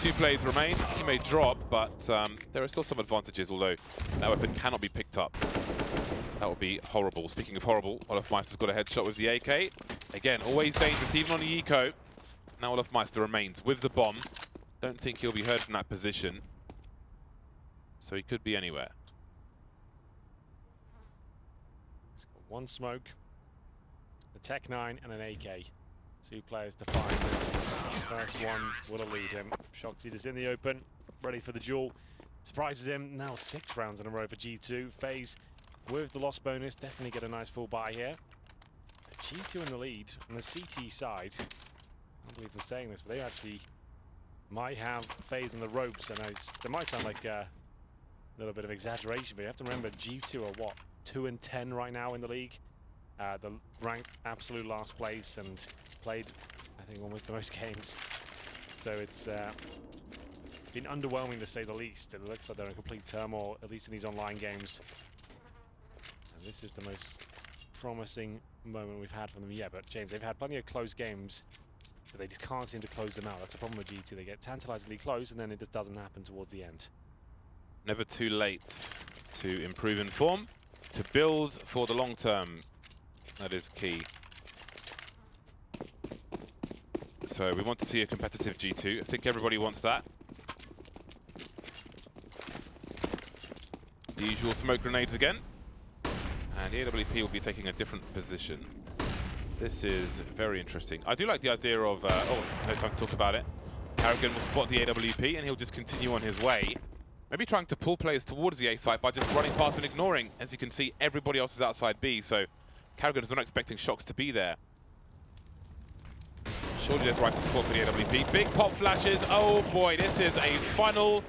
2 plays remain. He may drop, but there are still some advantages, although that weapon cannot be picked up. That would be horrible. Speaking of horrible, Olofmeister's got a headshot with the AK. Again, always dangerous, even on the eco. Now Olofmeister remains with the bomb. Don't think he'll be heard from that position. So he could be anywhere. He's got 1 smoke, a Tech 9 and an AK. 2 players to find. First one will lead him. Shoxy is in the open, ready for the duel. Surprises him. Now 6 rounds in a row for G2. Faze with the loss bonus. Definitely get a nice full buy here. G2 in the lead on the CT side. I can't believe I'm saying this, but they actually might have Faze on the ropes. And it might sound like a little bit of exaggeration, but you have to remember G2 are what, 2-10 right now in the league. The ranked absolute last place and played, I think, almost the most games. So it's been underwhelming to say the least. It looks like they're in complete turmoil, at least in these online games. And this is the most promising moment we've had from them yet. But James, they've had plenty of close games, but they just can't seem to close them out. That's a problem with G2. They get tantalizingly close, and then it just doesn't happen towards the end. Never too late to improve in form, to build for the long term. That is key. So we want to see a competitive G2. I think everybody wants that. The usual smoke grenades again. And the AWP will be taking a different position. This is very interesting. I do like the idea of, oh, no time to talk about it. Karrigan will spot the AWP and he'll just continue on his way. Maybe trying to pull players towards the A site by just running past and ignoring. As you can see, everybody else is outside B, so Karrigan is not expecting Shox to be there. Surely there's right support for the AWP. Big pop flashes. Oh boy, this is a funnel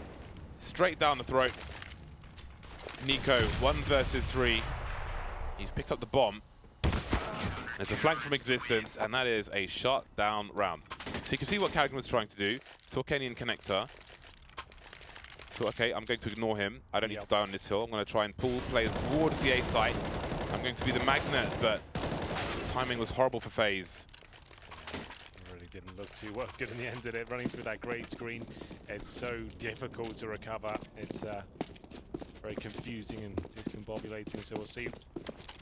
straight down the throat. Nico, 1 versus 3. He's picked up the bomb. There's a flank from Existence, and that is a shot down round. So you can see what Karrigan was trying to do. Saw Kenny in connector. So okay, I'm going to ignore him. I don't need to die on this hill. I'm going to try and pull players towards the A site. I'm going to be the magnet, but the timing was horrible for FaZe. Didn't look too good in the end, did it? Running through that grey screen, it's so difficult to recover. It's very confusing and discombobulating, so we'll see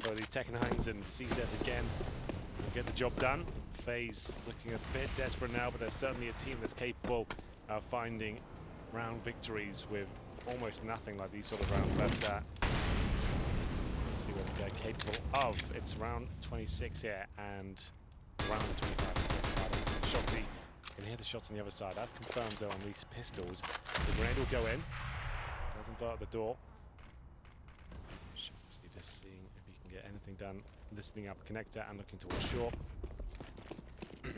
whether the Tech9s and CZ again will get the job done. FaZe looking a bit desperate now, but there's certainly a team that's capable of finding round victories with almost nothing like these sort of rounds. But let's see what they're capable of. It's round 26 here and round 25. Shoxy can hear the shots on the other side. That confirms though on these pistols. The grenade will go in. Doesn't blow out the door. Shoxy just seeing if he can get anything done. Listening up connector and looking towards short. Here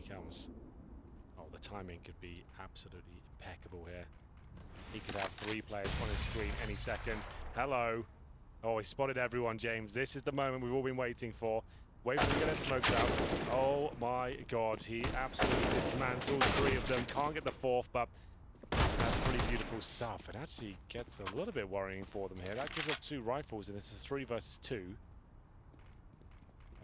he comes. Oh, the timing could be absolutely impeccable here. He could have 3 players on his screen any second. Hello. Oh, he spotted everyone, James. This is the moment we've all been waiting for. Wait for him to get his smokes out. Oh my god, he absolutely dismantles 3 of them. Can't get the 4th, but that's pretty beautiful stuff. It actually gets a little bit worrying for them here. That gives up 2 rifles, and it's a 3 versus 2.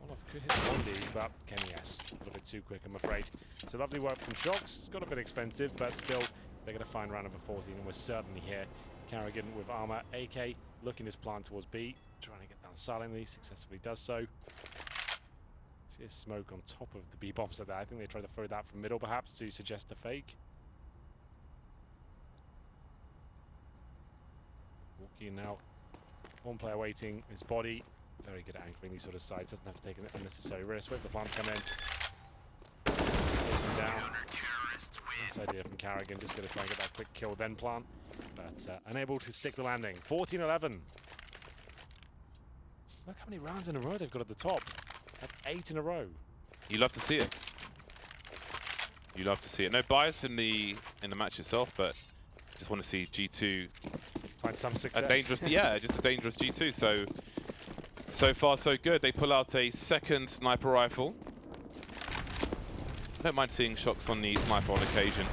Olaf could hit 1D, but Kenny S. A little bit too quick, I'm afraid. So lovely work from Shox. It's got a bit expensive, but still, they're going to find round number 14, and we're certainly here. Karrigan with armor. AK looking his plan towards B, trying to get down silently, successfully does so. See a smoke on top of the B bombs like that. I think they tried to throw that from middle perhaps to suggest a fake. Walking now. 1 player waiting. His body. Very good at anchoring these sort of sides. Doesn't have to take an unnecessary risk. Wait for the plant to come in. Take him down. Nice idea from Karrigan. Just going to try and get that quick kill then plant. But unable to stick the landing. 14-11. Look how many rounds in a row they've got at the top. That's 8 in a row. You love to see it. You love to see it. No bias in the match itself, but just want to see G2 find some success. A dangerous, yeah, just a dangerous G2. So far so good. They pull out a 2nd sniper rifle. Don't mind seeing Shox on the sniper on occasion.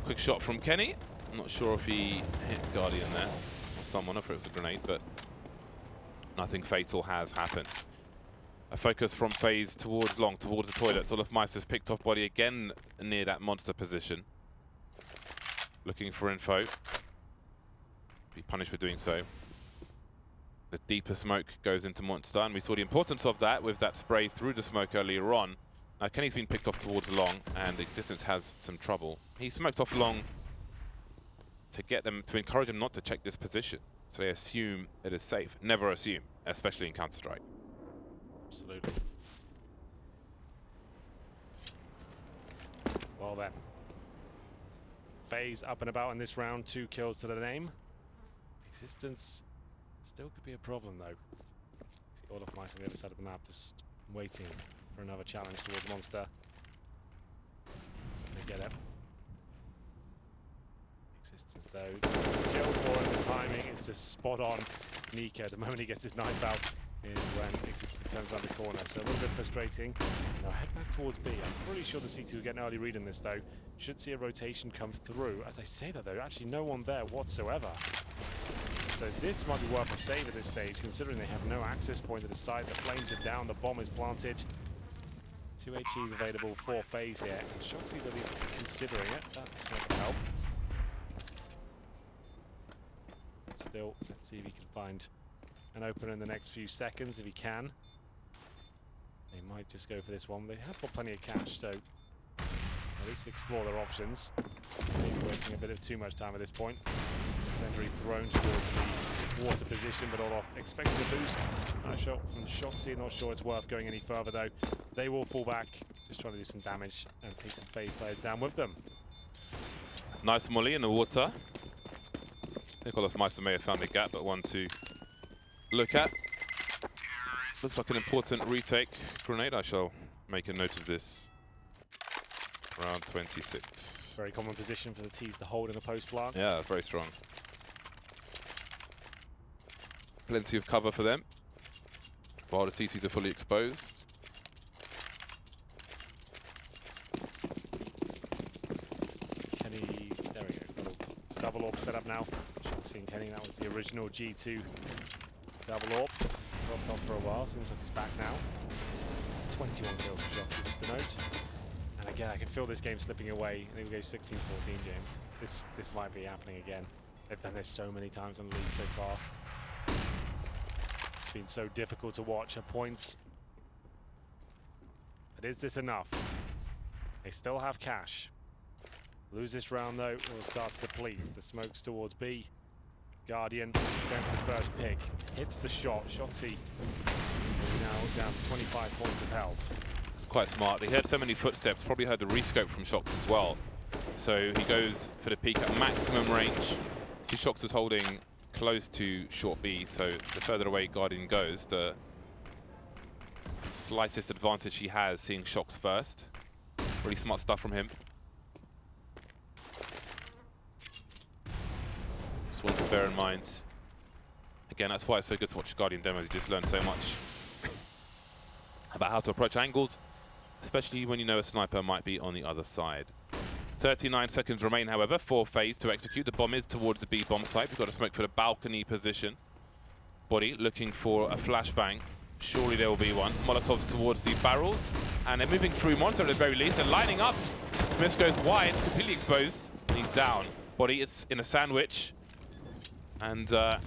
Quick shot from Kenny. I'm not sure if he hit Guardian there or someone, if it was a grenade, but nothing fatal has happened. A focus from FaZe towards long, towards the toilets. Olaf Meister's picked off body again near that monster position. Looking for info. Be punished for doing so. The deeper smoke goes into monster, and we saw the importance of that with that spray through the smoke earlier on. Kenny's been picked off towards long, and Existence has some trouble. He smoked off long to get them, to encourage them not to check this position. So they assume it is safe. Never assume, especially in Counter-Strike. Absolutely. Well then. FaZe up and about in this round, 2 kills to the name. Existence still could be a problem though. See Olaf Meister on the other side of the map, just waiting for another challenge towards Monster. They get it. Existence though, the kill for him, the timing is just spot on. Nico, the moment he gets his knife out, is when Existence comes around the corner. So a little bit frustrating. Now head back towards B. I'm pretty sure the CT will get an early read in this though. Should see a rotation come through. As I say that though, actually no one there whatsoever. So this might be worth a save at this stage, considering they have no access point to the side. The flames are down, the bomb is planted. 2 HEs available for FaZe here. And Shoxy's at least considering it. That's not going to help. Still, let's see if he can find an opener in the next few seconds, if he can. They might just go for this one. They have got plenty of cash, so at least explore their options. Maybe wasting a bit of too much time at this point. Sentry thrown towards the water position, but Olof expecting a boost. Nice shot from Shoxy. Not sure it's worth going any further though. They will fall back, just trying to do some damage and take some FaZe players down with them. Nice molly in the water. I think Olof Meister may have found a gap, but one to look at. Looks like an important retake grenade. I shall make a note of this. Round 26. Very common position for the T's to hold in the post plant. Yeah, very strong. Plenty of cover for them, while the CTs are fully exposed. Kenny, there we go. Double AWP set up now. Shoxy and Kenny, that was the original G2 double AWP. Dropped off for a while, seems like he's back now. 21 kills for Shoxy with the note. And again, I can feel this game slipping away. I think we go 16-14, James. This might be happening again. They've done this so many times in the league so far. It's been so difficult to watch at points. But is this enough? They still have cash. Lose this round though, it will start to deplete. The smoke's towards B. Guardian going for the first pick. Hits the shot. Shoxy now down to 25 points of health. It's quite smart. He heard so many footsteps, probably heard the rescope from Shox as well. So he goes for the peek at maximum range. See, Shox was holding close to short B, so the further away Guardian goes, the slightest advantage he has seeing Shox first. Really smart stuff from him. Just one to bear in mind. Again, that's why it's so good to watch Guardian demos. You just learn so much about how to approach angles, especially when you know a sniper might be on the other side. 39 seconds remain, however, for FaZe to execute. The bomb is towards the B bomb site. We've got a smoke for the balcony position. Body looking for a flashbang. Surely there will be one. Molotovs towards the barrels. And they're moving through Monster at the very least. They're lining up. Smith goes wide, completely exposed. And he's down. Body is in a sandwich. And now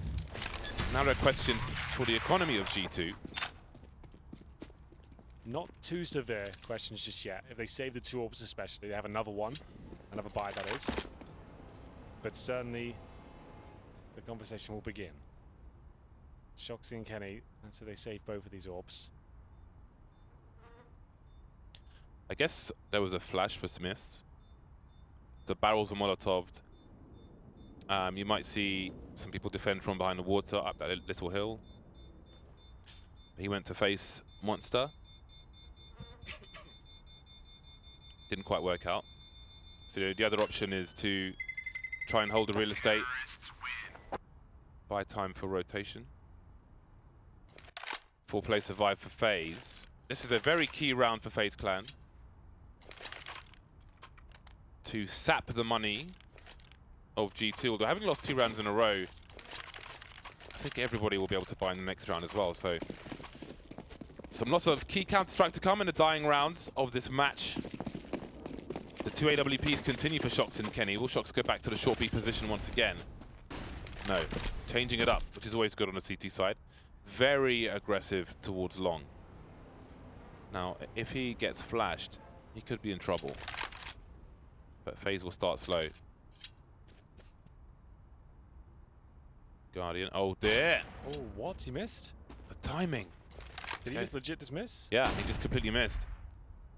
there are questions for the economy of G2. Not too severe questions just yet. If they save the 2 orbs especially, they have another one. Another buy, that is. But certainly, the conversation will begin. Shoxy and Kenny, so they save both of these orbs. I guess there was a flash for Smiths. The barrels were Molotoved. You might see some people defend from behind the water up that little hill. He went to face Monster. Didn't quite work out. So the other option is to try and hold the real estate. Buy time for rotation. 4-play survive for FaZe. This is a very key round for FaZe Clan. To sap the money of G2. Although having lost 2 rounds in a row, I think everybody will be able to buy in the next round as well. So some lots of key counter-strike to come in the dying rounds of this match. The 2 AWPs continue for Shox and Kenny. Will Shox go back to the short B position once again? No. Changing it up, which is always good on the CT side. Very aggressive towards long. Now, if he gets flashed, he could be in trouble. But FaZe will start slow. Guardian, oh dear! Oh, what? He missed? The timing. Did he just legit just miss? Yeah, he just completely missed.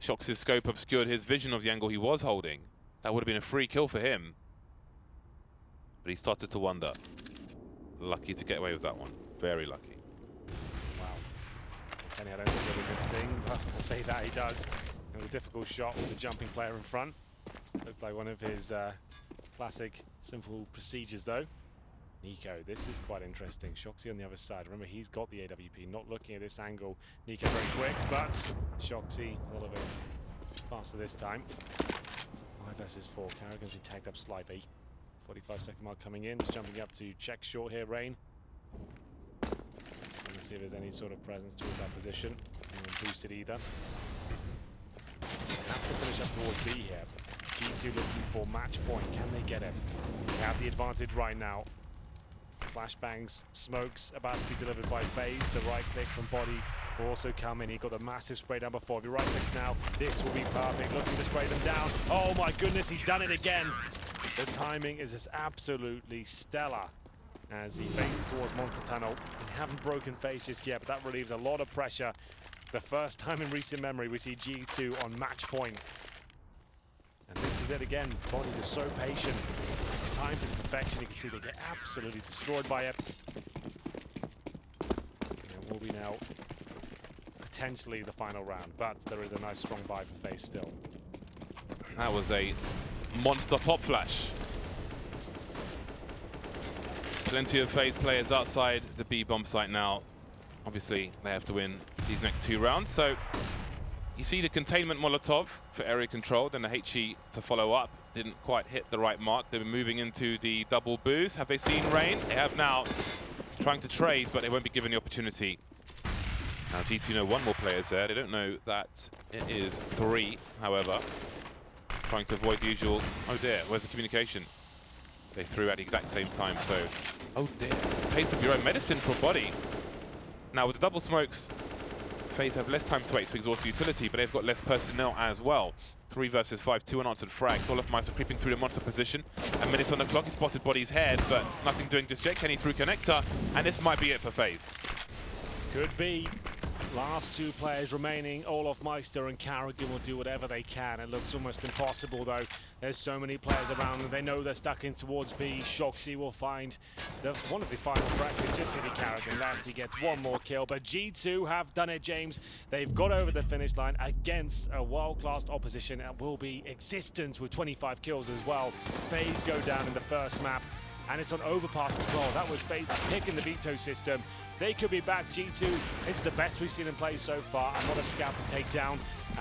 Shox's scope obscured his vision of the angle he was holding. That would have been a free kill for him. But he started to wonder. Lucky to get away with that one. Very lucky. Wow. Kenny, I don't think he'll be missing, but I say that he does. It was a difficult shot with the jumping player in front. Looked like one of his Classic, simple procedures though. Nico, this is quite interesting. Shoxy on the other side. Remember, he's got the AWP, not looking at this angle. Nico very quick, but Shoxy a little bit faster this time. 5 versus 4. Carrigan's been tagged up slightly. 45-second mark coming in. Just jumping up to check short here, Rain. Just going to see if there's any sort of presence towards that position. Not boosted either. They have to finish up towards B here. G2 looking for match point. Can they get it? They have the advantage right now. Flashbangs, smokes about to be delivered by Faze. The right click from Body will also come in. He got the massive spray down before. If he right clicks now, this will be perfect. Looking to spray them down. Oh my goodness, he's done it again. The timing is just absolutely stellar as he faces towards Monster Tunnel. They haven't broken Faze just yet, but that relieves a lot of pressure. The first time in recent memory we see G2 on match point. And this is it again. Body is so patient. Times it to perfection. You can see they get absolutely destroyed by it. And it will be now potentially the final round, but there is a nice strong buy for Faze still. That was a monster pop flash. Plenty of Faze players outside the B bomb site now. Obviously, they have to win these next 2 rounds. So you see the containment Molotov for area control, then the HE to follow up. Didn't quite hit the right mark. They were moving into the double boost. Have they seen Rain? They have now. Trying to trade, but they won't be given the opportunity. Now G2 know 1 more player's there. They don't know that it is 3, however. Trying to avoid the usual, oh dear, where's the communication? They threw at the exact same time, so, oh dear. Pace of your own medicine for Body. Now with the double smokes, Faze have less time to wait to exhaust the utility, but they've got less personnel as well. 3 versus 5, 2 unanswered frags. All of Mice are creeping through the monster position. A minute on the clock, he spotted Body's head, but nothing doing just yet. Kenny through connector, and this might be it for Faze. Could be. Last 2 players remaining. Olaf Meister and Carrigan will do whatever they can. It looks almost impossible though. There's so many players around and they know they're stuck in towards B. Shoxy will find one of the final fractures. Just hitting Carrigan left. He gets 1 more kill. But G2 have done it, James. They've got over the finish line against a world-class opposition and will be existence with 25 kills as well. Faze go down in the first map. And it's on Overpass as well. That was Faze picking the veto system. They could be back. G2, this is the best we've seen them play so far. And what a scout to take down.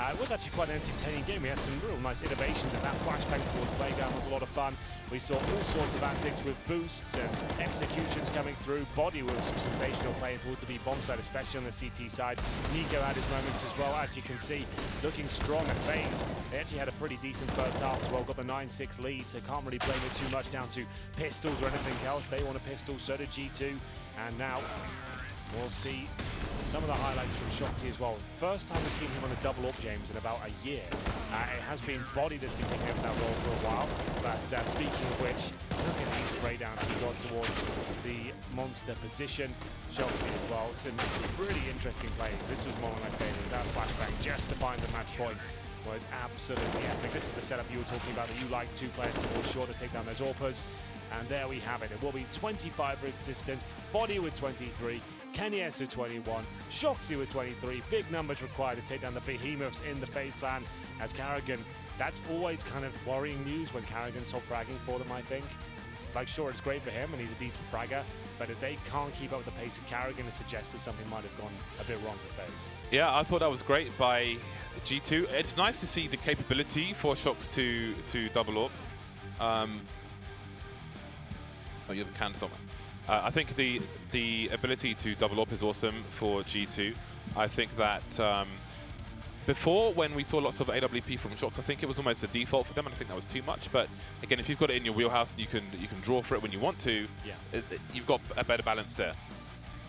It was actually quite an entertaining game. We had some real nice innovations, and that flashbang towards playground was a lot of fun. We saw all sorts of antics with boosts and executions coming through. Body with some sensational play towards the B bomb side, especially on the CT side. Nico had his moments as well, as you can see, looking strong at Faze. They actually had a pretty decent first half as well, got the 9-6 lead, so can't really blame it too much down to pistols or anything else. They want a pistol, so did G2, and now we'll see some of the highlights from Shoxy as well. First time we've seen him on a double up, James, in about a year. It has been Body that's been picking up that role for a while. But speaking of which, look at these spray downs he got towards the monster position. Shoxy as well. Some really interesting plays. This was one of my favorites. That flashbang just to find the match point was absolutely epic. This is the setup you were talking about, that you like 2 players towards short to take down those AWPers. And there we have it. It will be 25 resistance, Body with 23, Kenyes with 21, Shoxy with 23. Big numbers required to take down the behemoths in the Faze clan. As Carrigan, that's always kind of worrying news when Carrigan stopped fragging for them, I think. Like, sure, it's great for him and he's a decent fragger, but if they can't keep up with the pace of Carrigan, it suggests that something might have gone a bit wrong for Faze. Yeah, I thought that was great by G2. It's nice to see the capability for Shox to double up. Oh, you have a can somewhere. I think the ability to double up is awesome for G2. I think that before, when we saw lots of AWP from Shox, I think it was almost a default for them, and I think that was too much. But again, if you've got it in your wheelhouse and you can draw for it when you want to, yeah, you've got a better balance there.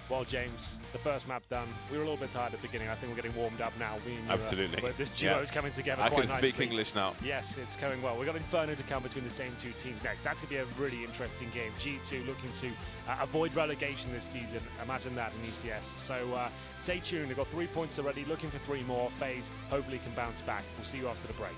Well, James, the first map done. We were a little bit tired at the beginning. I think we're getting warmed up now. Absolutely. But this duo is coming together quite nicely. I can speak English now. Yes, it's going well. We've got Inferno to come between the same 2 teams next. That's going to be a really interesting game. G2 looking to avoid relegation this season. Imagine that in ECS. So stay tuned. They've got 3 points already, looking for 3 more. Faze hopefully can bounce back. We'll see you after the break.